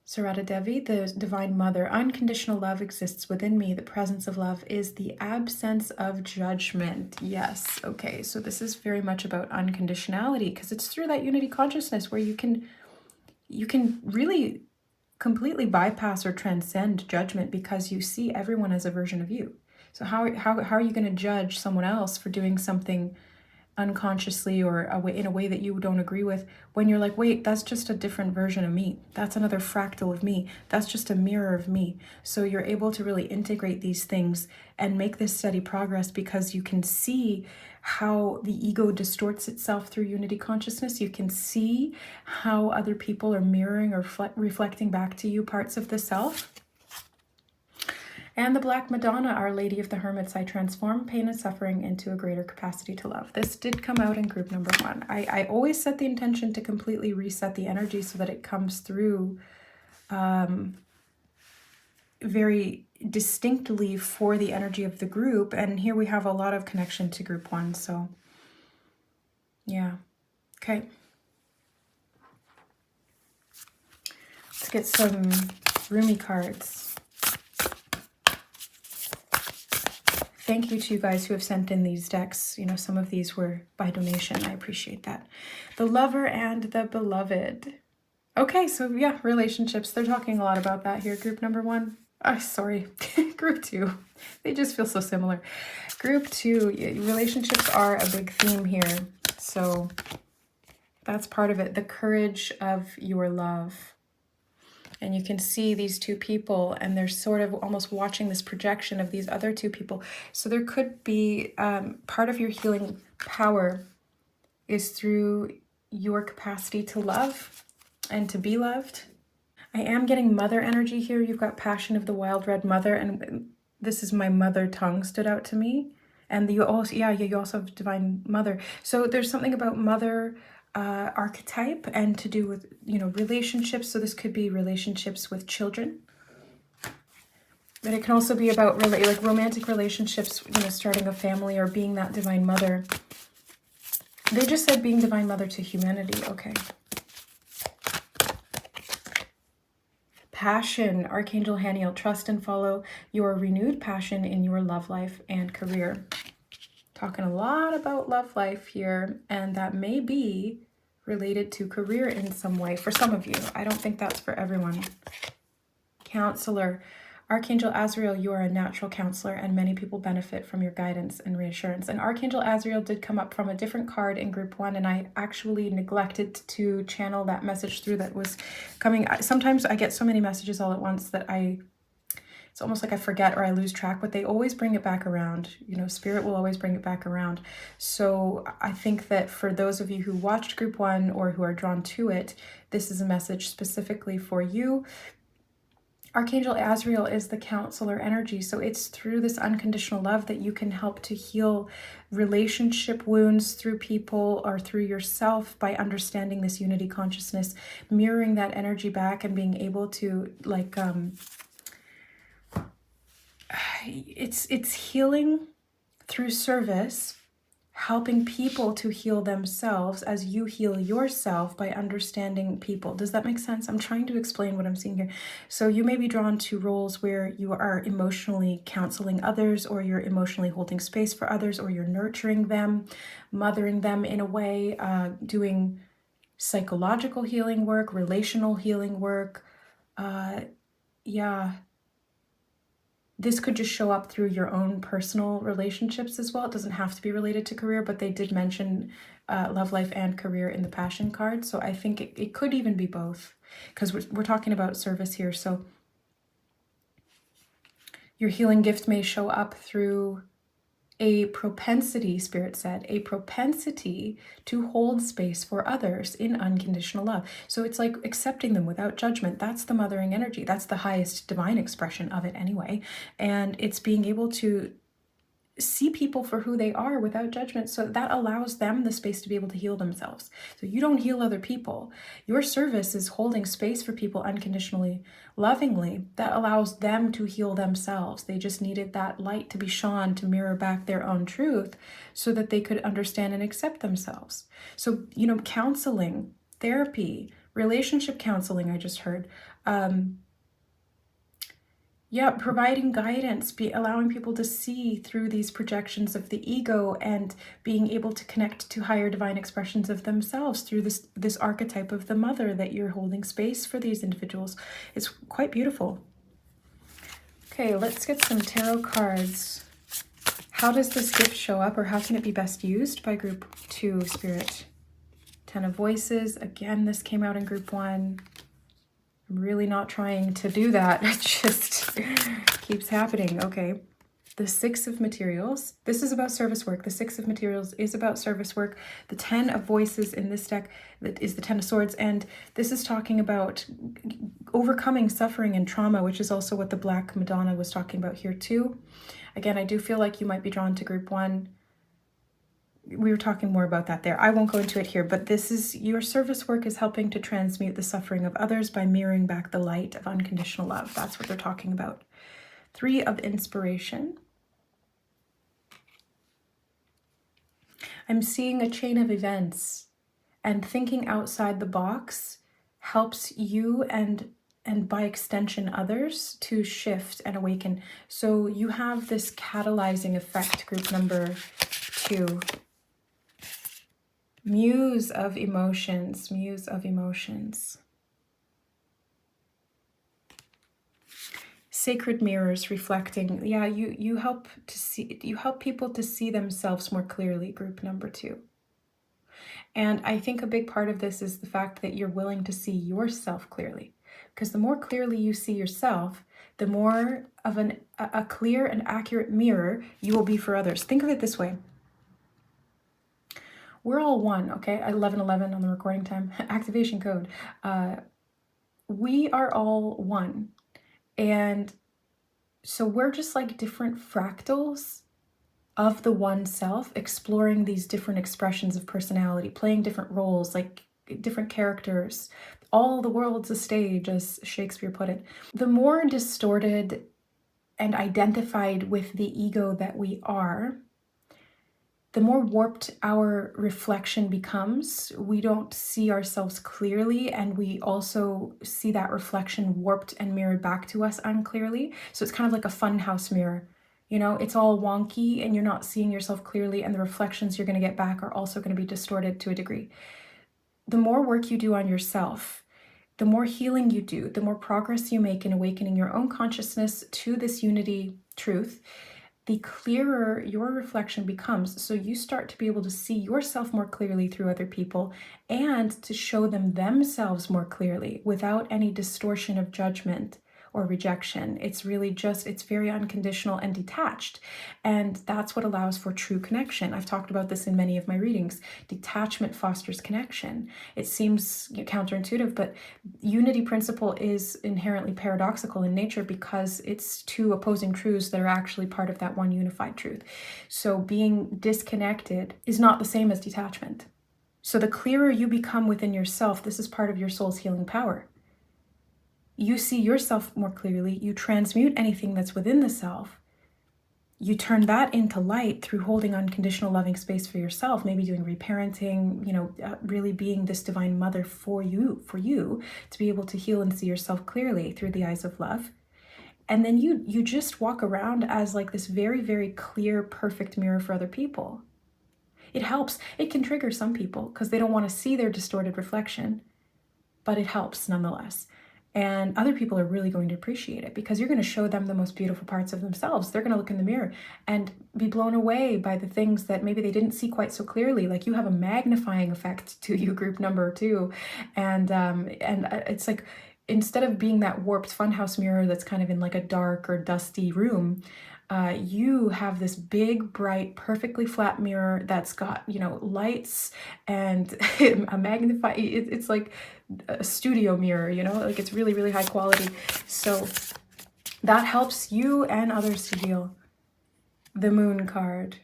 Sarada Devi, the Divine Mother. Unconditional love exists within me. The presence of love is the absence of judgment. Yes. Okay. So this is very much about unconditionality, because it's through that unity consciousness where you can really completely bypass or transcend judgment, because you see everyone as a version of you. So how are you going to judge someone else for doing something unconsciously or in a way that you don't agree with, when you're like, wait, that's just a different version of me. That's another fractal of me. That's just a mirror of me. So you're able to really integrate these things and make this steady progress, because you can see how the ego distorts itself through unity consciousness. You can see how other people are mirroring or reflecting back to you parts of the self. And the Black Madonna, Our Lady of the Hermits, I transform pain and suffering into a greater capacity to love. This did come out in group number 1. I always set the intention to completely reset the energy so that it comes through very distinctly for the energy of the group. And here we have a lot of connection to group 1. So yeah, okay. Let's get some Rumi cards. Thank you to you guys who have sent in these decks. You know, some of these were by donation. I appreciate that. The Lover and the Beloved. Okay, so yeah, relationships. They're talking a lot about that here. Group number 1. Sorry, group 2. They just feel so similar. Group 2, relationships are a big theme here. So that's part of it. The courage of your love. And you can see these 2 people, and they're sort of almost watching this projection of these other 2 people. So there could be part of your healing power is through your capacity to love and to be loved. I am getting mother energy here. You've got Passion of the Wild Red Mother, and this is my mother tongue stood out to me. And you also, you also have Divine Mother. So there's something about mother archetype and to do with, relationships. So this could be relationships with children, but it can also be about like romantic relationships, starting a family or being that Divine Mother. They just said being divine mother to humanity. Okay. Passion, Archangel Haniel, trust and follow your renewed passion in your love life and career. Talking a lot about love life here, and that may be related to career in some way for some of you. I don't think that's for everyone. Counselor, Archangel Azrael, you are a natural counselor and many people benefit from your guidance and reassurance. And Archangel Azrael did come up from a different card in group 1, and I actually neglected to channel that message through that was coming. Sometimes I get so many messages all at once that it's almost like I forget or I lose track, but they always bring it back around. You know, Spirit will always bring it back around. So I think that for those of you who watched group 1 or who are drawn to it, this is a message specifically for you. Archangel Azrael is the counselor energy. So it's through this unconditional love that you can help to heal relationship wounds through people or through yourself by understanding this unity consciousness, mirroring that energy back and being able to it's healing through service, helping people to heal themselves as you heal yourself by understanding people. Does that make sense? I'm trying to explain what I'm seeing here. So you may be drawn to roles where you are emotionally counseling others, or you're emotionally holding space for others, or you're nurturing them, mothering them in a way, doing psychological healing work, relational healing work. This could just show up through your own personal relationships as well. It doesn't have to be related to career, but they did mention love life and career in the passion card. So I think it could even be both, because we're talking about service here. So your healing gift may show up through a propensity, Spirit said, a propensity to hold space for others in unconditional love. So it's like accepting them without judgment. That's the mothering energy. That's the highest divine expression of it anyway. And it's being able to see people for who they are without judgment. So that allows them the space to be able to heal themselves. So you don't heal other people. Your service is holding space for people unconditionally, lovingly. That allows them to heal themselves. They just needed that light to be shone to mirror back their own truth so that they could understand and accept themselves. So, you know, counseling, therapy, relationship counseling, I just heard, providing guidance, allowing people to see through these projections of the ego and being able to connect to higher divine expressions of themselves through this archetype of the mother that you're holding space for these individuals. It's quite beautiful. Okay, let's get some tarot cards. How does this gift show up, or how can it be best used by group 2, Spirit? 10 of Voices. Again, this came out in group 1. I'm really not trying to do that. It just keeps happening. Okay. The 6 of Materials. This is about service work. The 6 of Materials is about service work. The 10 of Voices in this deck is the 10 of Swords. And this is talking about overcoming suffering and trauma, which is also what the Black Madonna was talking about here too. Again, I do feel like you might be drawn to group 1. We were talking more about that there. I won't go into it here, but this is your service work is helping to transmute the suffering of others by mirroring back the light of unconditional love. That's what they're talking about. 3 of Inspiration. I'm seeing a chain of events, and thinking outside the box helps you and by extension others to shift and awaken. So you have this catalyzing effect, group number 2. Muse of emotions, muse of emotions. Sacred mirrors reflecting. Yeah, you help people to see themselves more clearly, group number 2. And I think a big part of this is the fact that you're willing to see yourself clearly. Because the more clearly you see yourself, the more of a clear and accurate mirror you will be for others. Think of it this way. We're all one, okay? 1111 on the recording time, activation code. We are all one. And so we're just like different fractals of the one self, exploring these different expressions of personality, playing different roles, like different characters. All the world's a stage, as Shakespeare put it. The more distorted and identified with the ego that we are, the more warped our reflection becomes, we don't see ourselves clearly, and we also see that reflection warped and mirrored back to us unclearly. So it's kind of like a funhouse mirror. You know, it's all wonky and you're not seeing yourself clearly, and the reflections you're going to get back are also going to be distorted to a degree. The more work you do on yourself, the more healing you do, the more progress you make in awakening your own consciousness to this unity truth, the clearer your reflection becomes. So you start to be able to see yourself more clearly through other people and to show them themselves more clearly without any distortion of judgment or rejection. It's really just, it's very unconditional and detached. And that's what allows for true connection. I've talked about this in many of my readings. Detachment fosters connection. It seems counterintuitive, but unity principle is inherently paradoxical in nature because it's two opposing truths that are actually part of that one unified truth. So being disconnected is not the same as detachment. So the clearer you become within yourself, this is part of your soul's healing power. You see yourself more clearly, you transmute anything that's within the self, you turn that into light through holding unconditional loving space for yourself, maybe doing reparenting, really being this divine mother for you to be able to heal and see yourself clearly through the eyes of love. And then you just walk around as like this very, very clear, perfect mirror for other people. It helps. It can trigger some people because they don't want to see their distorted reflection, but it helps nonetheless. And other people are really going to appreciate it because you're going to show them the most beautiful parts of themselves. They're going to look in the mirror and be blown away by the things that maybe they didn't see quite so clearly. Like you have a magnifying effect to you, group number 2. And it's like, instead of being that warped funhouse mirror that's kind of in like a dark or dusty room, you have this big, bright, perfectly flat mirror that's got, lights and a magnify. It's like a studio mirror, like it's really, really high quality. So that helps you and others to heal. The Moon card.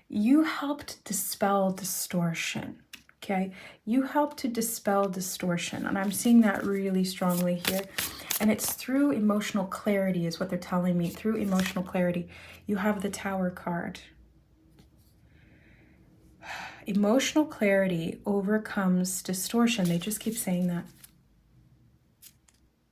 You helped dispel distortion. Okay, you help to dispel distortion, and I'm seeing that really strongly here. And it's through emotional clarity is what they're telling me. Through emotional clarity. You have the Tower card. Emotional clarity overcomes distortion. They just keep saying that.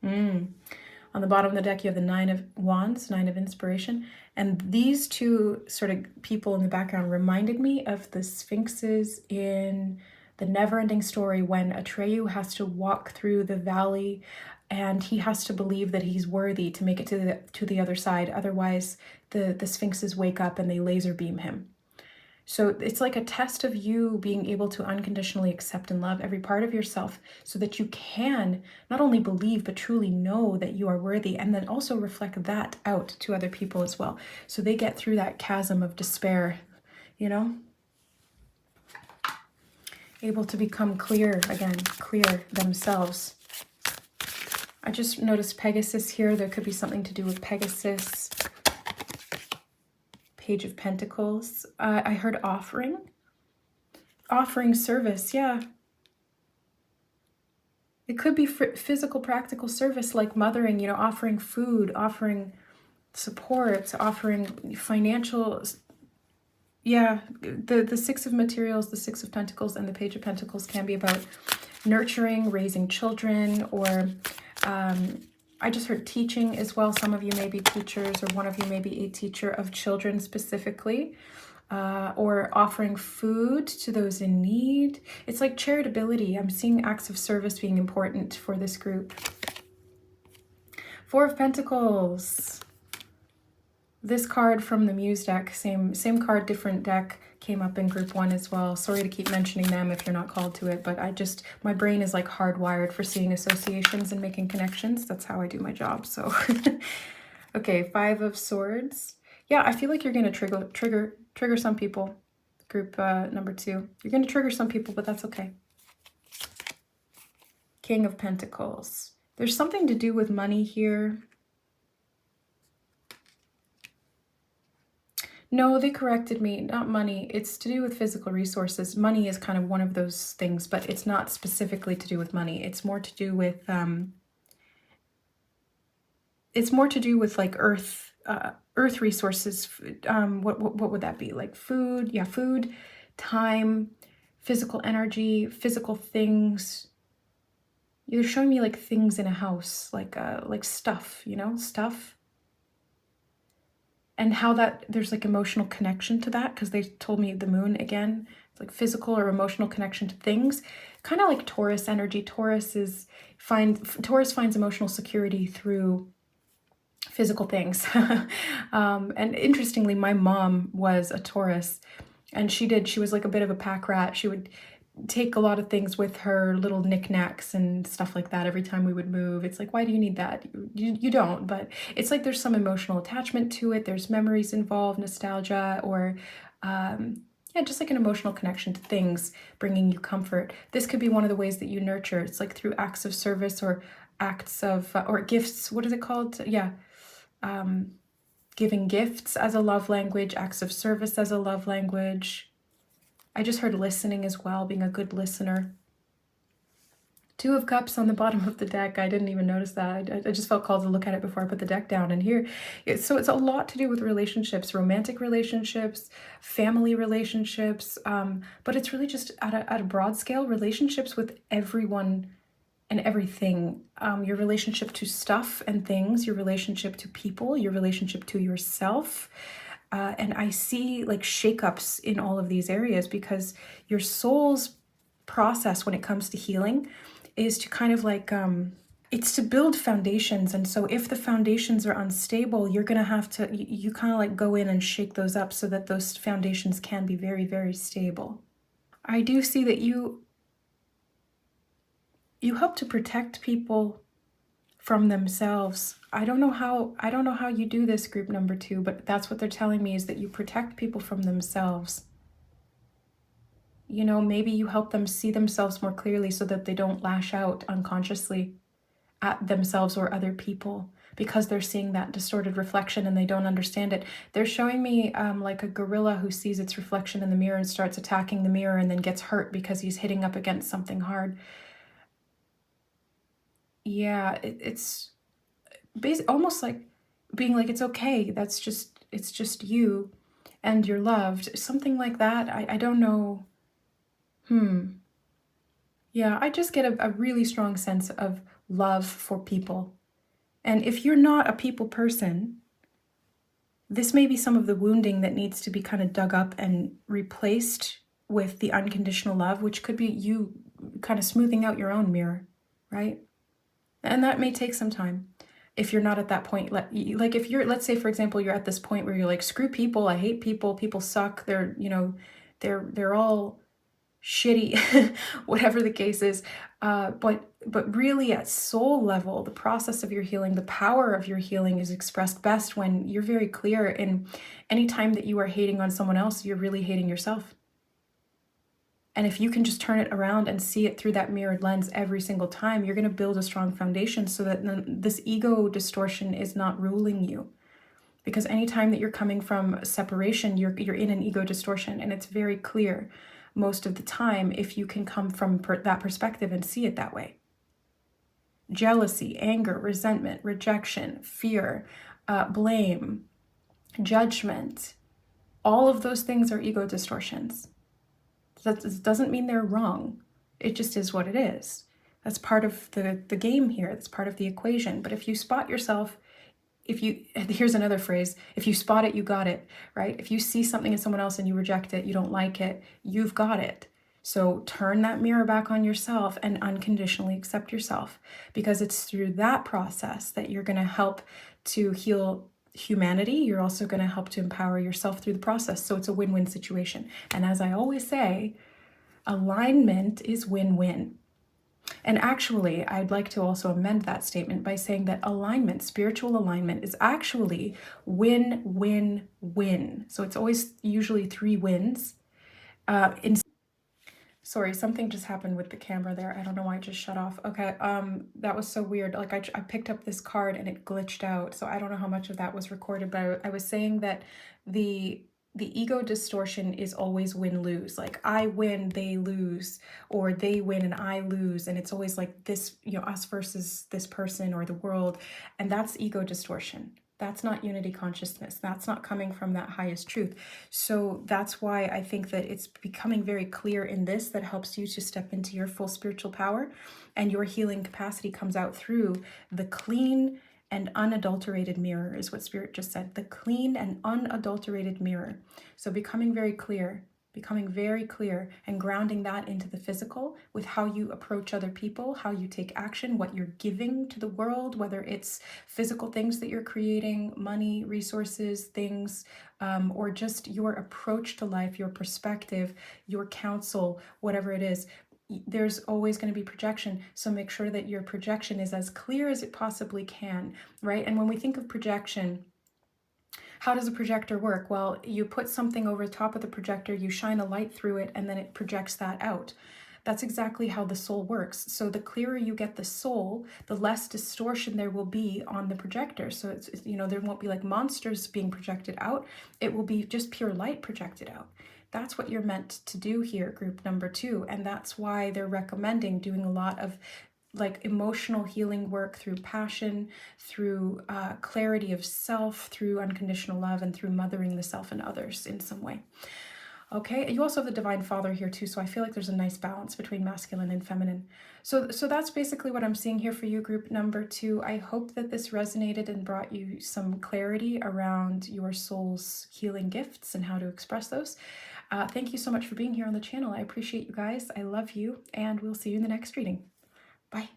On the bottom of the deck, you have the 9 of Wands, 9 of Inspiration. And these two sort of people in the background reminded me of the Sphinxes in the Never-Ending Story when Atreyu has to walk through the valley and he has to believe that he's worthy to make it to the other side. Otherwise, the Sphinxes wake up and they laser beam him. So it's like a test of you being able to unconditionally accept and love every part of yourself so that you can not only believe, but truly know that you are worthy, and then also reflect that out to other people as well. So they get through that chasm of despair, able to become clear again, clear themselves. I just noticed Pegasus here. There could be something to do with Pegasus. Page of Pentacles. I heard offering service. Yeah, it could be physical, practical service like mothering, offering food, offering support, offering financial. Yeah, the 6 of Materials, the 6 of Pentacles, and the Page of Pentacles can be about nurturing, raising children, or I just heard teaching as well. Some of you may be teachers, or one of you may be a teacher of children specifically, or offering food to those in need. It's like charitability. I'm seeing acts of service being important for this group. 4 of Pentacles. This card from the Muse deck, same card, different deck, came up in group 1 as well. Sorry to keep mentioning them if you're not called to it, but my brain is like hardwired for seeing associations and making connections. That's how I do my job. So, okay, 5 of Swords. Yeah, I feel like you're going to trigger some people. Group number 2. You're going to trigger some people, but that's okay. King of Pentacles. There's something to do with money here. No, they corrected me. Not money. It's to do with physical resources. Money is kind of one of those things, but it's not specifically to do with money. It's more to do with like earth earth resources. What would that be? Like food, yeah, food, time, physical energy, physical things. You're showing me like things in a house, like stuff, you know, stuff. And how that there's like emotional connection to that, because they told me the moon again, it's like physical or emotional connection to things, kind of like Taurus energy. Taurus finds emotional security through physical things. And interestingly, my mom was a Taurus, and she was like a bit of a pack rat. She would take a lot of things with her, little knickknacks and stuff like that every time we would move. It's like, why do you need that? You don't, but it's like there's some emotional attachment to it. There's memories involved, nostalgia, or yeah, just like an emotional connection to things bringing you comfort. This could be one of the ways that you nurture. It's like through acts of service or acts of, or gifts. What is it called? Yeah. Giving gifts as a love language, acts of service as a love language. I just heard listening as well, being a good listener. Two of Cups on the bottom of the deck. I didn't even notice that. I just felt called to look at it before I put the deck down. And here, so it's a lot to do with relationships, romantic relationships, family relationships, but it's really just at a broad scale, relationships with everyone and everything. Your relationship to stuff and things, your relationship to people, your relationship to yourself. And I see like shakeups in all of these areas, because your soul's process when it comes to healing is to kind of like, it's to build foundations. And so if the foundations are unstable, you're going to have to, you kind of like go in and shake those up so that those foundations can be very, very stable. I do see that you help to protect people from themselves. I don't know how you do this, group number 2, but that's what they're telling me, is that you protect people from themselves. You know, maybe you help them see themselves more clearly so that they don't lash out unconsciously at themselves or other people, because they're seeing that distorted reflection and they don't understand it. They're showing me like a gorilla who sees its reflection in the mirror and starts attacking the mirror and then gets hurt because he's hitting up against something hard. Yeah, it's almost like being like, it's okay, it's just you and you're loved, something like that. I don't know. Yeah, I just get a really strong sense of love for people. And if you're not a people person, this may be some of the wounding that needs to be kind of dug up and replaced with the unconditional love, which could be you kind of smoothing out your own mirror, right? And that may take some time. If you're not at that point, like if you're, let's say, for example, you're at this point where you're like, screw people, I hate people, people suck, they're, you know, they're all shitty, whatever the case is. But really at soul level, the process of your healing, the power of your healing is expressed best when you're very clear. And anytime that you are hating on someone else, you're really hating yourself. And if you can just turn it around and see it through that mirrored lens every single time, you're going to build a strong foundation so that this ego distortion is not ruling you. Because anytime that you're coming from separation, you're in an ego distortion, and it's very clear most of the time if you can come from that perspective and see it that way. Jealousy, anger, resentment, rejection, fear, blame, judgment, all of those things are ego distortions. That doesn't mean they're wrong. It just is what it is. That's part of the game here. That's part of the equation. But if you spot yourself, here's another phrase, if you spot it, you got it, right? If you see something in someone else and you reject it, you don't like it, you've got it. So turn that mirror back on yourself and unconditionally accept yourself, because it's through that process that you're going to help to heal humanity. You're also going to help to empower yourself through the process. So it's a win-win situation. And as I always say, alignment is win-win. And actually, I'd like to also amend that statement by saying that alignment, spiritual alignment, is actually win-win-win. So it's always usually 3 wins. Sorry, something just happened with the camera there. I don't know why it just shut off. Okay, that was so weird. Like I picked up this card and it glitched out. So I don't know how much of that was recorded, but I was saying that the ego distortion is always win-lose. Like I win, they lose, or they win and I lose. And it's always like this, you know, us versus this person or the world. And that's ego distortion. That's not unity consciousness. That's not coming from that highest truth. So that's why I think that it's becoming very clear in this that helps you to step into your full spiritual power, and your healing capacity comes out through the clean and unadulterated mirror, is what Spirit just said. The clean and unadulterated mirror. So becoming very clear and grounding that into the physical with how you approach other people, how you take action, what you're giving to the world, whether it's physical things that you're creating, money, resources, things, or just your approach to life, your perspective, your counsel, whatever it is. There's always going to be projection. So make sure that your projection is as clear as it possibly can, right? And when we think of projection, how does a projector work? Well, you put something over the top of the projector, you shine a light through it, and then it projects that out. That's exactly how the soul works. So the clearer you get the soul, the less distortion there will be on the projector. So it's there won't be like monsters being projected out. It will be just pure light projected out. That's what you're meant to do here, group number 2. And that's why they're recommending doing a lot of like emotional healing work through passion, through clarity of self, through unconditional love, and through mothering the self and others in some way. Okay, you also have the Divine Father here too, so I feel like there's a nice balance between masculine and feminine. So that's basically what I'm seeing here for you, group number 2. I hope that this resonated and brought you some clarity around your soul's healing gifts and how to express those. Thank you so much for being here on the channel. I appreciate you guys. I love you, and we'll see you in the next reading. Bye.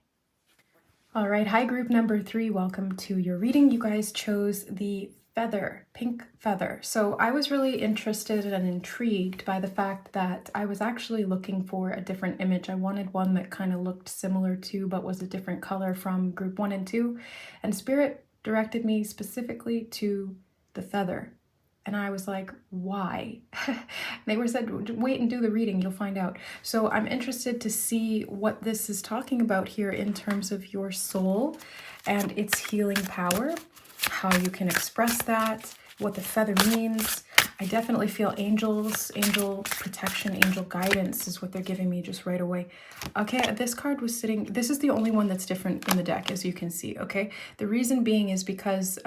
All right, hi group number 3. Welcome to your reading. You guys chose the feather, pink feather. So I was really interested and intrigued by the fact that I was actually looking for a different image. I wanted one that kind of looked similar to, but was a different color from group 1 and 2. And Spirit directed me specifically to the feather. And I was like, why? They were said, wait and do the reading, you'll find out. So I'm interested to see what this is talking about here in terms of your soul and its healing power, how you can express that, what the feather means. I definitely feel angels, angel protection, angel guidance is what they're giving me just right away. Okay, this card was sitting, this is the only one that's different in the deck, as you can see, okay? The reason being is because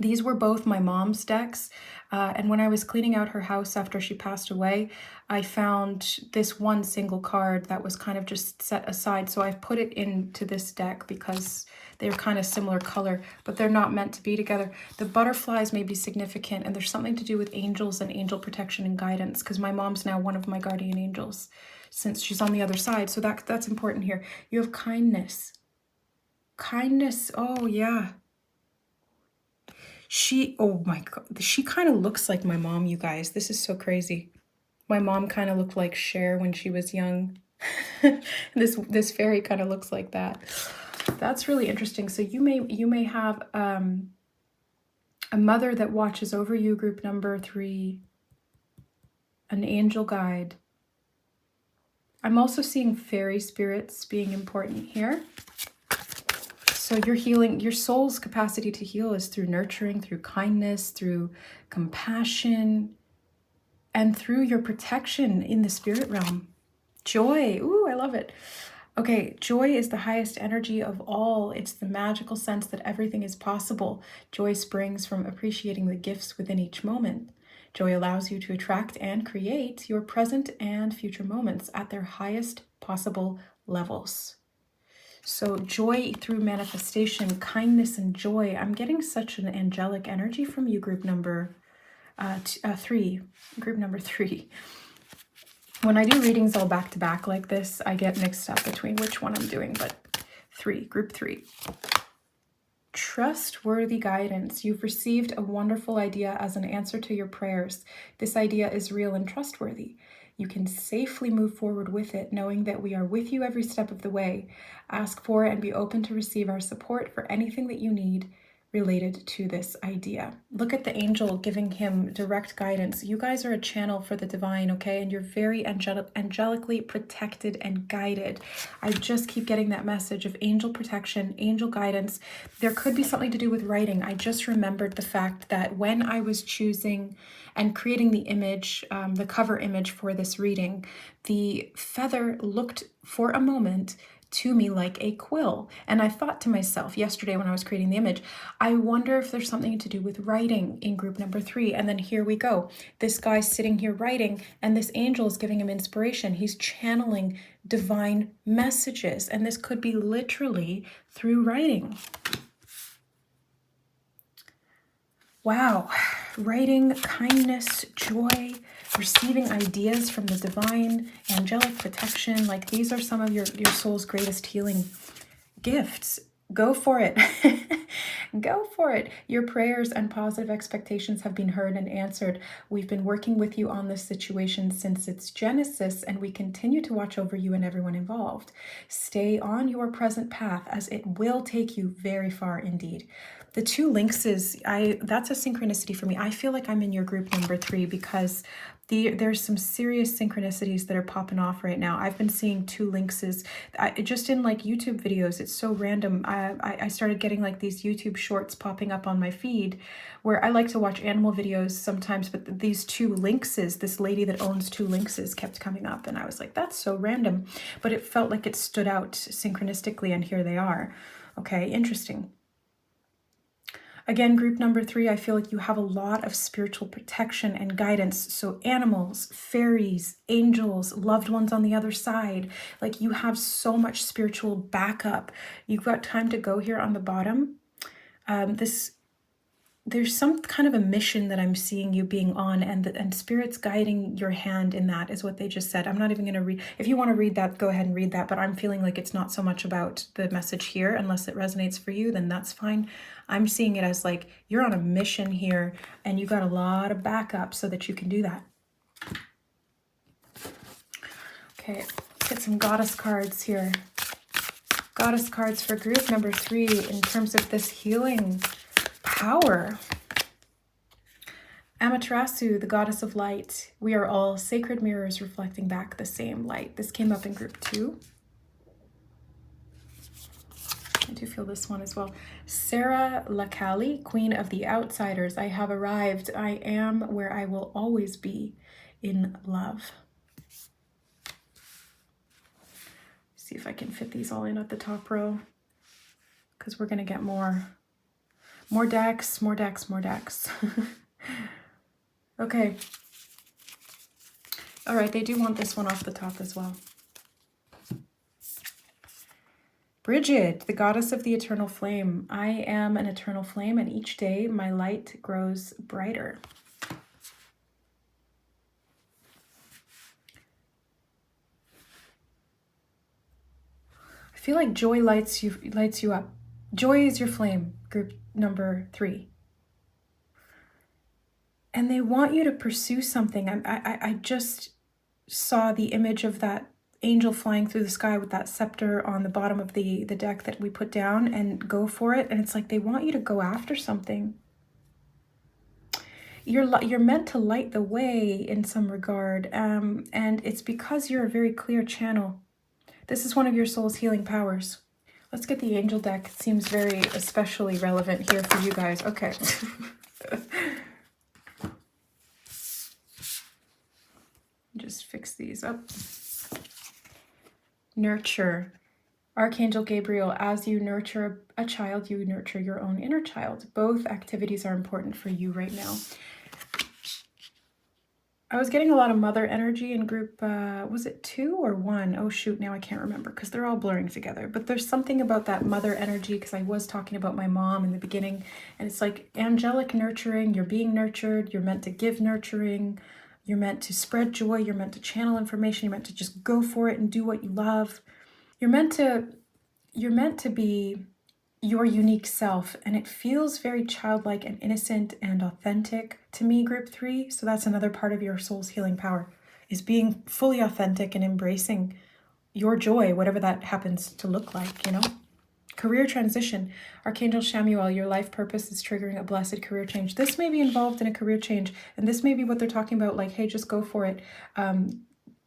these were both my mom's decks, and when I was cleaning out her house after she passed away, I found this one single card that was kind of just set aside, so I've put it into this deck because they're kind of similar color, but they're not meant to be together. The butterflies may be significant, and there's something to do with angels and angel protection and guidance, because my mom's now one of my guardian angels since she's on the other side, so that's important here. You have kindness. Kindness, oh yeah. Oh my God, she kind of looks like my mom, you guys. This is so crazy. My mom kind of looked like Cher when she was young. This fairy kind of looks like that. That's really interesting. So you may have a mother that watches over you, group number 3, an angel guide. I'm also seeing fairy spirits being important here. So you're healing, your soul's capacity to heal is through nurturing, through kindness, through compassion, and through your protection in the spirit realm. Joy, ooh, I love it. Okay, joy is the highest energy of all. It's the magical sense that everything is possible. Joy springs from appreciating the gifts within each moment. Joy allows you to attract and create your present and future moments at their highest possible levels. So joy through manifestation, kindness and joy. I'm getting such an angelic energy from you, group number 3. Group number 3. When I do readings all back to back like this, I get mixed up between which one I'm doing, but 3, group 3. Trustworthy guidance. You've received a wonderful idea as an answer to your prayers. This idea is real and trustworthy. You can safely move forward with it, knowing that we are with you every step of the way. Ask for and be open to receive our support for anything that you need related to this idea. Look at the angel giving him direct guidance. You guys are a channel for the divine, okay? And you're very angelically protected and guided. I just keep getting that message of angel protection, angel guidance. There could be something to do with writing. I just remembered the fact that when I was choosing and creating the image, the cover image for this reading, the feather looked for a moment to me like a quill. And I thought to myself yesterday when I was creating the image, I wonder if there's something to do with writing in group number 3. And then here we go. This guy's sitting here writing, and this angel is giving him inspiration. He's channeling divine messages. And this could be literally through writing. Wow. Writing, kindness, joy, receiving ideas from the divine, angelic protection. Like, these are some of your soul's greatest healing gifts. Go for it. Go for it. Your prayers and positive expectations have been heard and answered. We've been working with you on this situation since its genesis, and we continue to watch over you and everyone involved. Stay on your present path, as it will take you very far indeed. The 2 lynxes, that's a synchronicity for me. I feel like I'm in your group number 3 because there's some serious synchronicities that are popping off right now. I've been seeing 2 lynxes just in like YouTube videos. It's so random. I started getting like these YouTube shorts popping up on my feed where I like to watch animal videos sometimes, but these 2 lynxes, this lady that owns 2 lynxes, kept coming up, and I was like, that's so random, but it felt like it stood out synchronistically, and here they are. Okay, interesting. Again, group number 3, I feel like you have a lot of spiritual protection and guidance. So animals, fairies, angels, loved ones on the other side. Like, you have so much spiritual backup. You've got time to go here on the bottom. There's some kind of a mission that I'm seeing you being on, and Spirit's guiding your hand in that, is what they just said. I'm not even going to read. If you want to read that, go ahead and read that, but I'm feeling like it's not so much about the message here. Unless it resonates for you, then that's fine. I'm seeing it as like you're on a mission here, and you got a lot of backup so that you can do that. Okay, let's get some goddess cards here. Goddess cards for group number 3 in terms of this healing power. Amaterasu, the goddess of light. We are all sacred mirrors reflecting back the same light. This came up in group 2. I do feel this one as well. Sarah Lakali, queen of the outsiders. I have arrived. I am where I will always be, in love. See if I can fit these all in at the top row, because we're going to get more decks, more decks, more decks. Okay. All right, they do want this one off the top as well. Bridget, the goddess of the eternal flame. I am an eternal flame, and each day my light grows brighter. I feel like joy lights you up. Joy is your flame, group number 3. And they want you to pursue something. I just saw the image of that angel flying through the sky with that scepter on the bottom of the deck that we put down, and go for it. And it's like they want you to go after something. You're meant to light the way in some regard, and it's because you're a very clear channel. This is one of your soul's healing powers. Let's get the angel deck. It seems very especially relevant here for you guys. Okay. Just fix these up. Nurture. Archangel Gabriel, as you nurture a child, you nurture your own inner child. Both activities are important for you right now. I was getting a lot of mother energy in group, was it 2 or 1? Oh shoot, now I can't remember because they're all blurring together. But there's something about that mother energy, because I was talking about my mom in the beginning, and it's like angelic nurturing. You're being nurtured. You're meant to give nurturing. You're meant to spread joy. You're meant to channel information. You're meant to just go for it and do what you love. You're meant to be your unique self, and it feels very childlike and innocent and authentic to me, group 3. So that's another part of your soul's healing power, is being fully authentic and embracing your joy, whatever that happens to look like, you know. Career transition. Archangel Shamuel, your life purpose is triggering a blessed career change. This may be involved in a career change, and this may be what they're talking about, like, hey, just go for it.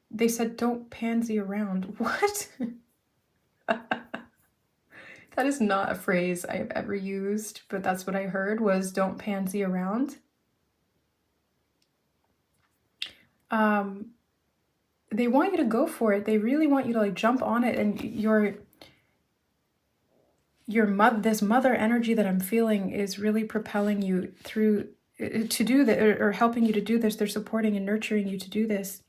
They said, don't pansy around. What? That is not a phrase I've ever used, but that's what I heard, was don't pansy around. They want you to go for it. They really want you to like jump on it, and this mother energy that I'm feeling is really propelling you through to do that, or helping you to do this. They're supporting and nurturing you to do this.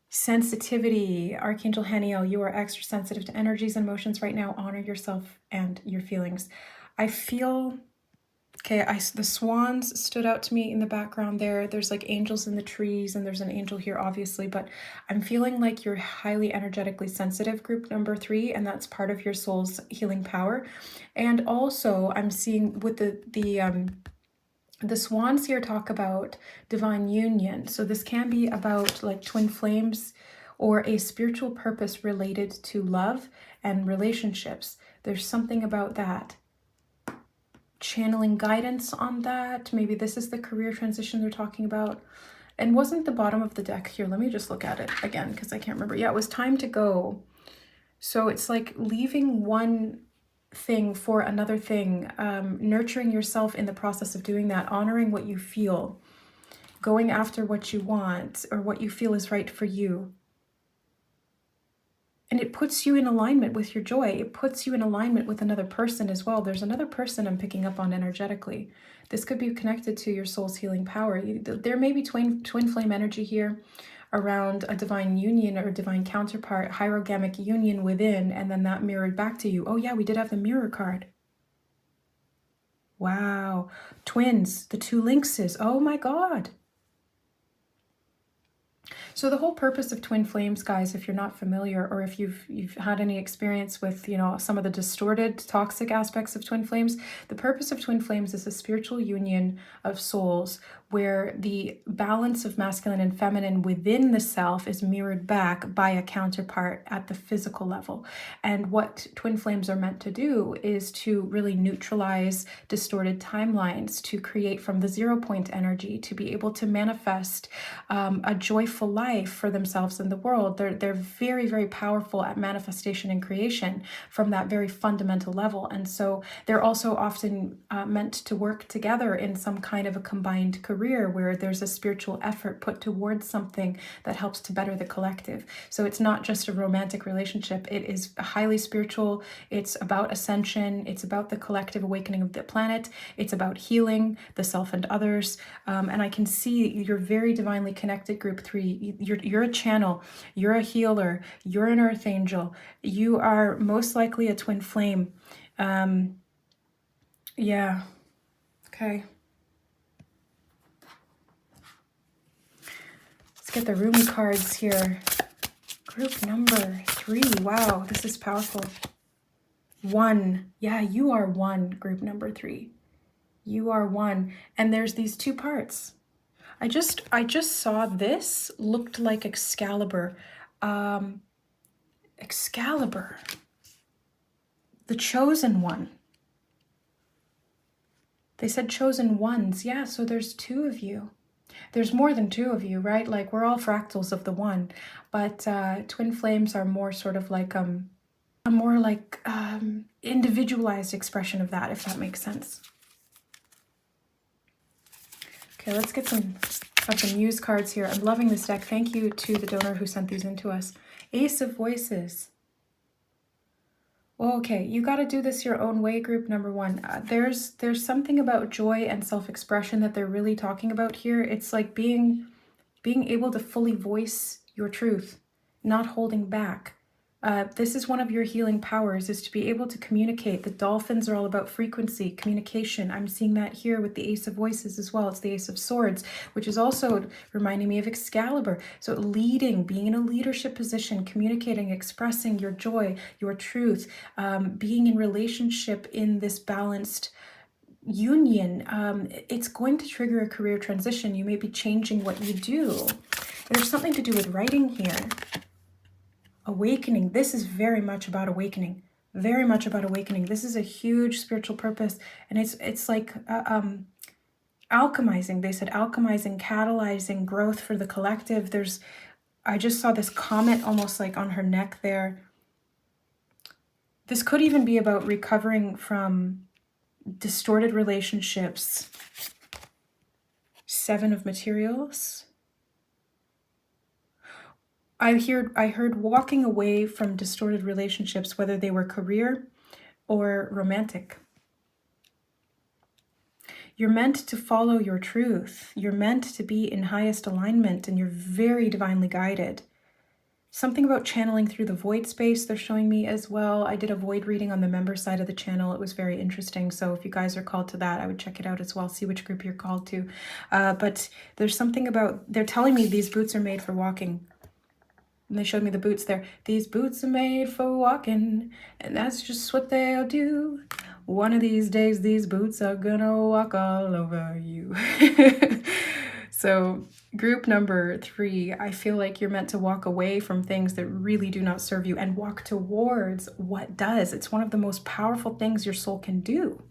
Sensitivity, Archangel Haniel, you are extra sensitive to energies and emotions right now. Honor yourself and your feelings. I feel, okay, the swans stood out to me in the background there. There's like angels in the trees, and there's an angel here, obviously, but I'm feeling like you're highly energetically sensitive, group number 3, and that's part of your soul's healing power. And also I'm seeing with the swans here talk about divine union. So this can be about like twin flames or a spiritual purpose related to love and relationships. There's something about that. Channeling guidance on that. Maybe this is the career transition they're talking about. And wasn't the bottom of the deck here? Let me just look at it again because I can't remember. Yeah, it was time to go. So it's like leaving one thing for another thing, nurturing yourself in the process of doing that, honoring what you feel, going after what you want or what you feel is right for you. And it puts you in alignment with your joy. It puts you in alignment with another person as well. There's another person I'm picking up on energetically. This could be connected to your soul's healing power. There may be twin flame energy here around a divine union or divine counterpart, hierogamic union within, and then that mirrored back to you. Oh yeah, we did have the mirror card. Wow. Twins, the 2 lynxes. Oh my God. So the whole purpose of twin flames, guys, if you're not familiar, or if you've had any experience with, some of the distorted, toxic aspects of twin flames, the purpose of twin flames is a spiritual union of souls where the balance of masculine and feminine within the self is mirrored back by a counterpart at the physical level. And what twin flames are meant to do is to really neutralize distorted timelines, to create from the 0 point energy, to be able to manifest a joyful life for themselves and the world. They're very, very powerful at manifestation and creation from that very fundamental level. And so they're also often meant to work together in some kind of a combined career where there's a spiritual effort put towards something that helps to better the collective. So it's not just a romantic relationship. It is highly spiritual. It's about ascension. It's about the collective awakening of the planet. It's about healing the self and others. And I can see you're very divinely connected, group 3. You're a channel. You're a healer. You're an earth angel. You are most likely a twin flame. Yeah. Okay. Let's get the Rumi cards here. Group number 3. Wow, this is powerful. 1. Yeah, you are 1, group number 3. You are 1. And there's these 2 parts. I just saw this looked like Excalibur. Excalibur. The chosen one. They said chosen ones. Yeah, so there's 2 of you. There's more than 2 of you, right? Like we're all fractals of the one, but twin flames are more sort of like a more like individualized expression of that, if that makes sense. Okay, let's get some Muse cards here. I'm loving this deck. Thank you to the donor who sent these in to us. Ace of Voices. Okay, you got to do this your own way, group number 1. There's something about joy and self-expression that they're really talking about here. It's like being able to fully voice your truth, not holding back. This is one of your healing powers, is to be able to communicate. The dolphins are all about frequency, communication. I'm seeing that here with the Ace of Voices as well. It's the Ace of Swords, which is also reminding me of Excalibur. So leading, being in a leadership position, communicating, expressing your joy, your truth, being in relationship in this balanced union. It's going to trigger a career transition. You may be changing what you do. There's something to do with writing here. Awakening. This is very much about awakening. Very much about awakening. This is a huge spiritual purpose, and it's like alchemizing. They said alchemizing, catalyzing growth for the collective. I just saw this comet almost like on her neck there. This could even be about recovering from distorted relationships. 7 of Materials. I heard walking away from distorted relationships, whether they were career or romantic. You're meant to follow your truth. You're meant to be in highest alignment, and you're very divinely guided. Something about channeling through the void space they're showing me as well. I did a void reading on the member side of the channel. It was very interesting. So if you guys are called to that, I would check it out as well. See which group you're called to. But there's something about, they're telling me these boots are made for walking. And they showed me the boots there. These boots are made for walking, and that's just what they'll do. One of these days, these boots are gonna walk all over you. So group number 3, I feel like you're meant to walk away from things that really do not serve you and walk towards what does. It's one of the most powerful things your soul can do.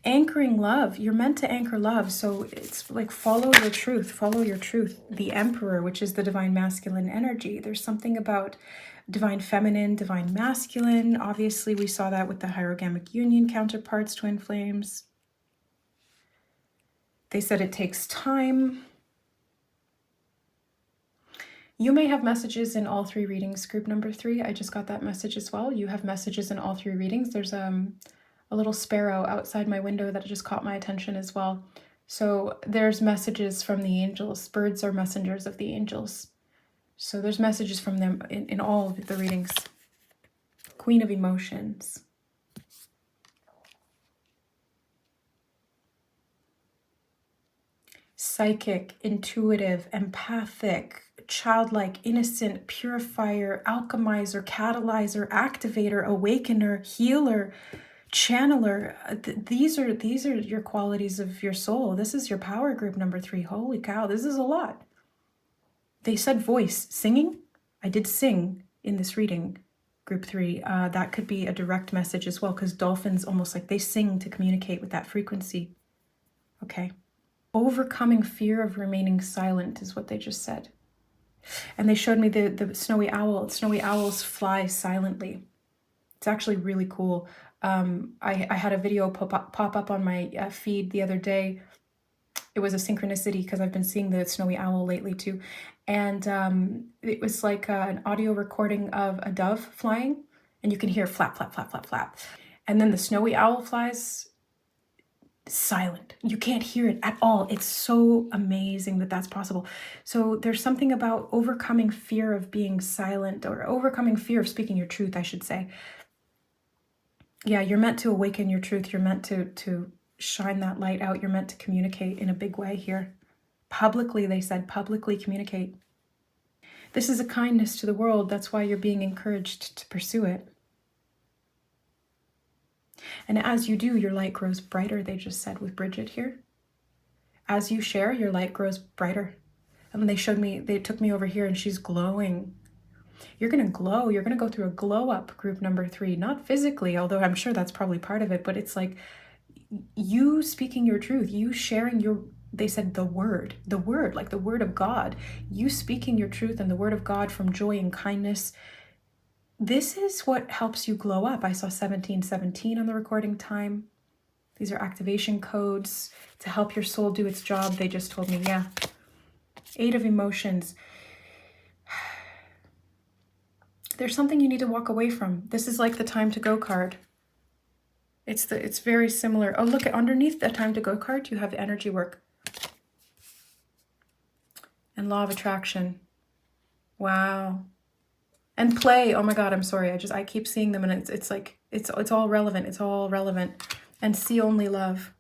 Anchoring love, you're meant to anchor love. So it's like follow your truth, follow your truth. The Emperor, which is the divine masculine energy. There's something about divine feminine, divine masculine. Obviously, we saw that with the hierogamic union counterparts, twin flames. They said it takes time. You may have messages in all 3 readings, group number 3. I just got that message as well. You have messages in all 3 readings. There's a little sparrow outside my window that just caught my attention as well. So there's messages from the angels. Birds are messengers of the angels. So there's messages from them in all of the readings. Queen of Emotions. Psychic, intuitive, empathic, childlike, innocent, purifier, alchemizer, catalyzer, activator, awakener, healer, channeler. These are your qualities of your soul. This is your power group number 3. Holy cow, this is a lot. They said voice, singing. I did sing in this reading, group 3. That could be a direct message as well, because dolphins almost like they sing to communicate with that frequency. Okay. Overcoming fear of remaining silent is what they just said. And they showed me the snowy owl. Snowy owls fly silently. It's actually really cool. I had a video pop up on my feed the other day. It was a synchronicity because I've been seeing the snowy owl lately too. And it was like an audio recording of a dove flying, and you can hear flap, flap, flap, flap, flap. And then the snowy owl flies silent. You can't hear it at all. It's so amazing that that's possible. So there's something about overcoming fear of being silent, or overcoming fear of speaking your truth, I should say. Yeah, you're meant to awaken your truth. You're meant to shine that light out. You're meant to communicate in a big way here. Publicly, they said, publicly communicate. This is a kindness to the world. That's why you're being encouraged to pursue it. And as you do, your light grows brighter, they just said with Bridget here. As you share, your light grows brighter. And they showed me, they took me over here, and she's glowing. You're going to glow. You're going to go through a glow up, group number 3. Not physically, although I'm sure that's probably part of it, but it's like you speaking your truth, you sharing your, they said the word, like the word of God, you speaking your truth and the word of God from joy and kindness. This is what helps you glow up. I saw 1717 on the recording time. These are activation codes to help your soul do its job. They just told me, yeah. 8 of Emotions. There's something you need to walk away from. This is like the time to go card. It's very similar. Oh, look, underneath the time to go card, you have energy work. And law of attraction. Wow. And play. Oh my God, I'm sorry. I keep seeing them, and it's like it's all relevant. It's all relevant. And see only love.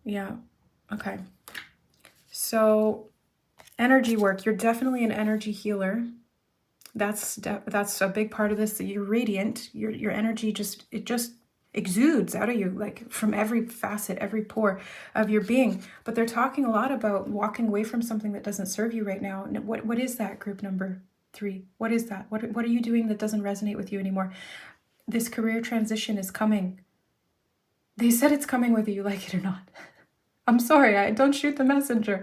Yeah. Okay. So energy work. You're definitely an energy healer. That's a big part of this. That you're radiant. Your energy just exudes out of you, like from every facet, every pore of your being. But they're talking a lot about walking away from something that doesn't serve you right now. And what is that, group number 3? What is that? What are you doing that doesn't resonate with you anymore? This career transition is coming. They said it's coming whether you like it or not. I'm sorry, I don't shoot the messenger,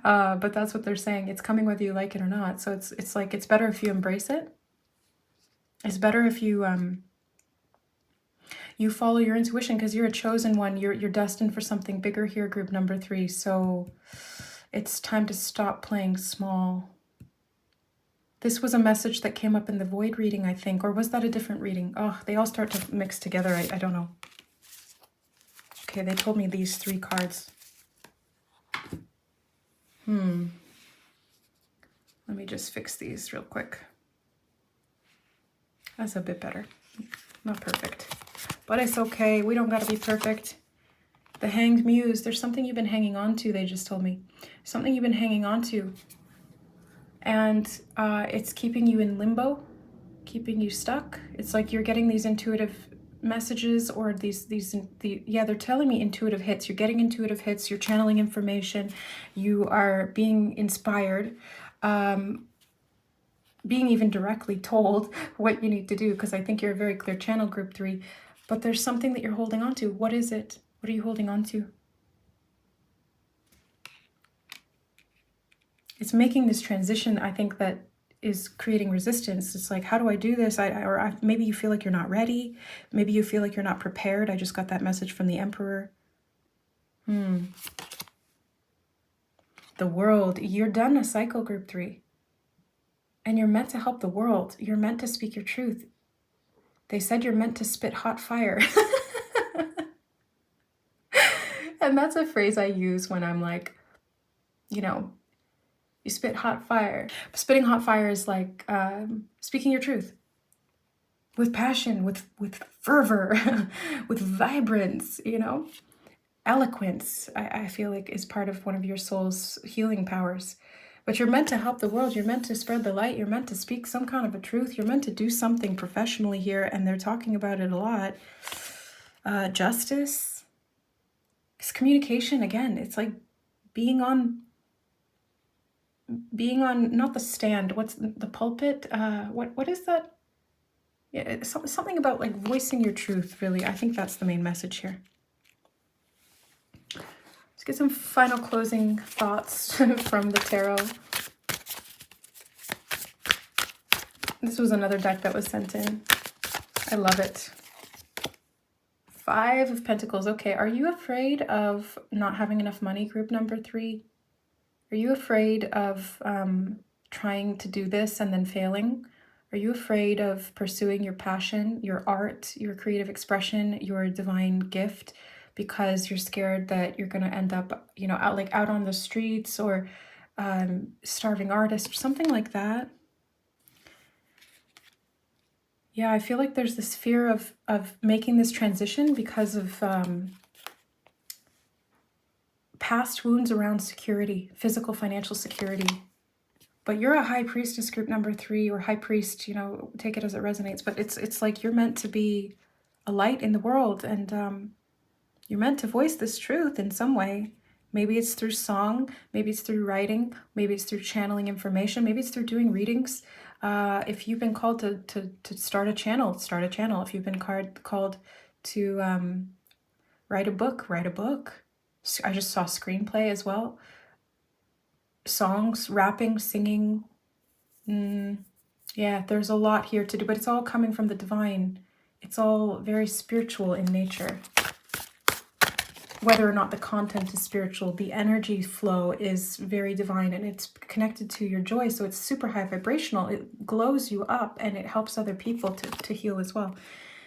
but that's what they're saying. It's coming whether you like it or not. So it's like, it's better if you embrace it. It's better if you you follow your intuition, because you're a chosen one. You're destined for something bigger here, group number 3. So It's time to stop playing small. This was a message that came up in the void reading, I think, or was that a different reading? Oh, they all start to mix together. I don't know. Okay, they told me these 3 cards. Let me just fix these real quick. That's a bit better. Not perfect, but it's okay. We don't got to be perfect. The Hanged Muse, there's something you've been hanging on to, they just told me. Something you've been hanging on to. And it's keeping you in limbo, keeping you stuck. It's like you're getting these intuitive messages, or yeah, they're telling me intuitive hits. You're getting intuitive hits, you're channeling information, you are being inspired, being even directly told what you need to do, because I think you're a very clear channel, group 3. But there's something that you're holding on to. What is it? What are you holding on to? It's making this transition, I think, that is creating resistance. It's like, how do I do this? Maybe you feel like you're not ready. Maybe you feel like you're not prepared. I just got that message from the Emperor. The world. You're done a cycle, group 3. And you're meant to help the world. You're meant to speak your truth. They said you're meant to spit hot fire. And that's a phrase I use when I'm like, you know, you spit hot fire. Spitting hot fire is like speaking your truth with passion, with fervor, with vibrance, you know. Eloquence, I feel like, is part of one of your soul's healing powers. But you're meant to help the world. You're meant to spread the light. You're meant to speak some kind of a truth. You're meant to do something professionally here, and they're talking about it a lot. Justice. It's communication again. It's like being on not the stand, what's the pulpit, what is that? Yeah, it's something about like voicing your truth, really. I think that's the main message here. Let's get some final closing thoughts from the tarot. This was another deck that was sent in. I love it. 5 of Pentacles. Okay, are you afraid of not having enough money, group number 3? Are you afraid of trying to do this and then failing? Are you afraid of pursuing your passion, your art, your creative expression, your divine gift, because you're scared that you're going to end up, you know, out on the streets, or starving artist or something like that? Yeah, I feel like there's this fear of making this transition because of past wounds around security, physical, financial security. But you're a high priestess, group number 3, or high priest, you know, take it as it resonates. But it's like you're meant to be a light in the world, and you're meant to voice this truth in some way. Maybe it's through song, maybe it's through writing, maybe it's through channeling information, maybe it's through doing readings. If you've been called to start a channel, start a channel. If you've been called to write a book, write a book. I just saw screenplay as well. Songs, rapping, singing. Yeah, there's a lot here to do, but it's all coming from the divine. It's all very spiritual in nature. Whether or not the content is spiritual, the energy flow is very divine, and it's connected to your joy, so it's super high vibrational. It glows you up, and it helps other people to heal as well.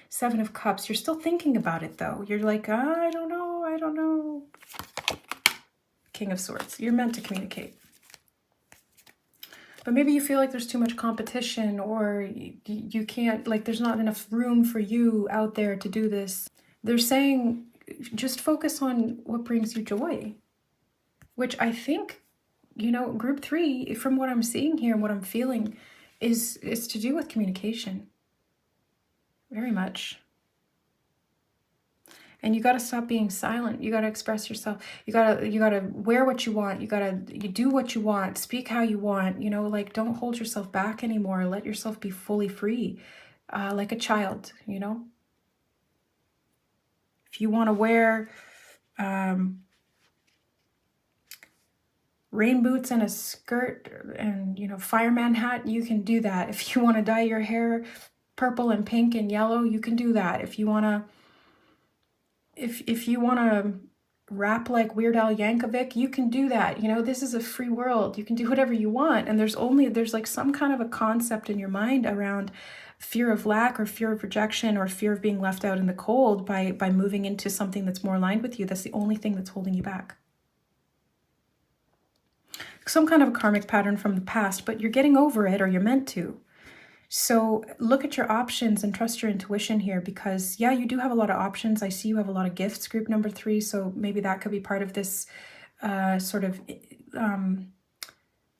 7 of Cups. You're still thinking about it, though. You're like, I don't know. King of Swords. You're meant to communicate. But maybe you feel like there's too much competition, or you can't, like there's not enough room for you out there to do this. They're saying just focus on what brings you joy, which I think, you know, group 3, from what I'm seeing here and what I'm feeling, is to do with communication. Very much. And you got to stop being silent. You got to express yourself. You got to wear what you want. You do what you want. Speak how you want. You know, like, don't hold yourself back anymore. Let yourself be fully free, like a child, you know. If you want to wear rain boots and a skirt and, you know, fireman hat, you can do that. If you want to dye your hair purple and pink and yellow, you can do that. If you want to rap like Weird Al Yankovic, you can do that. You know, this is a free world. You can do whatever you want. And there's like some kind of a concept in your mind around fear of lack or fear of rejection or fear of being left out in the cold by moving into something that's more aligned with you. That's the only thing that's holding you back. Some kind of a karmic pattern from the past, but you're getting over it, or you're meant to. So look at your options and trust your intuition here, because yeah, you do have a lot of options. I see you have a lot of gifts, group number 3. So maybe that could be part of this sort of,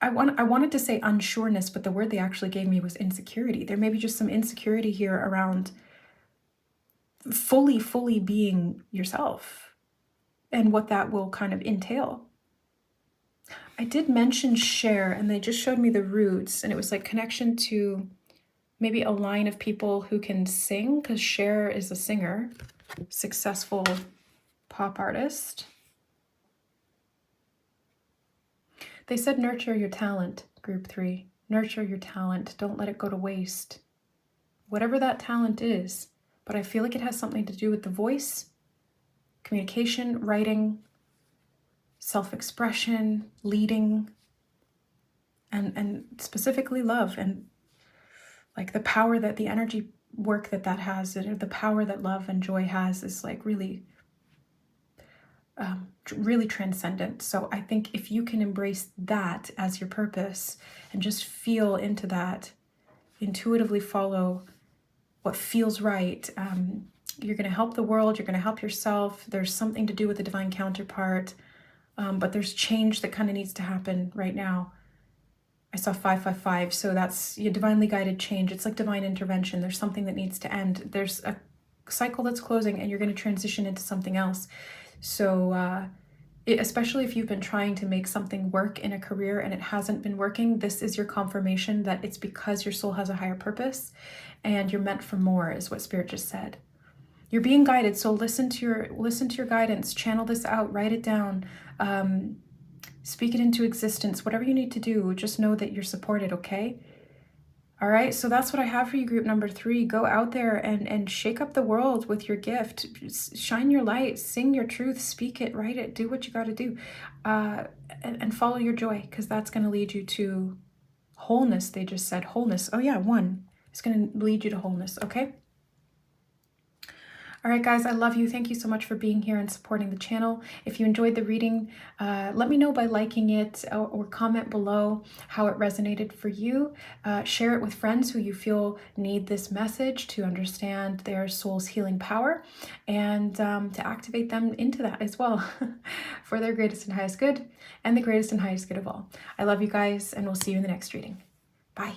I wanted to say unsureness, but the word they actually gave me was insecurity. There may be just some insecurity here around fully being yourself and what that will kind of entail. I did mention share, and they just showed me the roots, and it was like connection to maybe a line of people who can sing, because Cher is a singer, successful pop artist. They said nurture your talent, group 3. Nurture your talent. Don't let it go to waste. Whatever that talent is, but I feel like it has something to do with the voice, communication, writing, self-expression, leading, and specifically love, and like the power that the energy work that has, the power that love and joy has, is like really really transcendent. So I think if you can embrace that as your purpose and just feel into that, intuitively follow what feels right, you're going to help the world, you're going to help yourself. There's something to do with the divine counterpart, but there's change that kind of needs to happen right now. I saw 555, so that's your divinely guided change. It's like divine intervention. There's something that needs to end. There's a cycle that's closing, and you're going to transition into something else. So especially if you've been trying to make something work in a career and it hasn't been working, this is your confirmation that it's because your soul has a higher purpose and you're meant for more, is what Spirit just said. You're being guided, so listen to your guidance, channel this out, write it down, speak it into existence, whatever you need to do. Just know that you're supported, okay? All right, so that's what I have for you, group number 3. Go out there and shake up the world with your gift. Shine your light, sing your truth, speak it, write it, do what you got to do, and follow your joy, because that's going to lead you to wholeness. They just said wholeness. Oh yeah, 1. It's going to lead you to wholeness, okay? All right, guys, I love you. Thank you so much for being here and supporting the channel. If you enjoyed the reading, let me know by liking it, or comment below how it resonated for you. Share it with friends who you feel need this message to understand their soul's healing power, and to activate them into that as well for their greatest and highest good, and the greatest and highest good of all. I love you guys, and we'll see you in the next reading. Bye.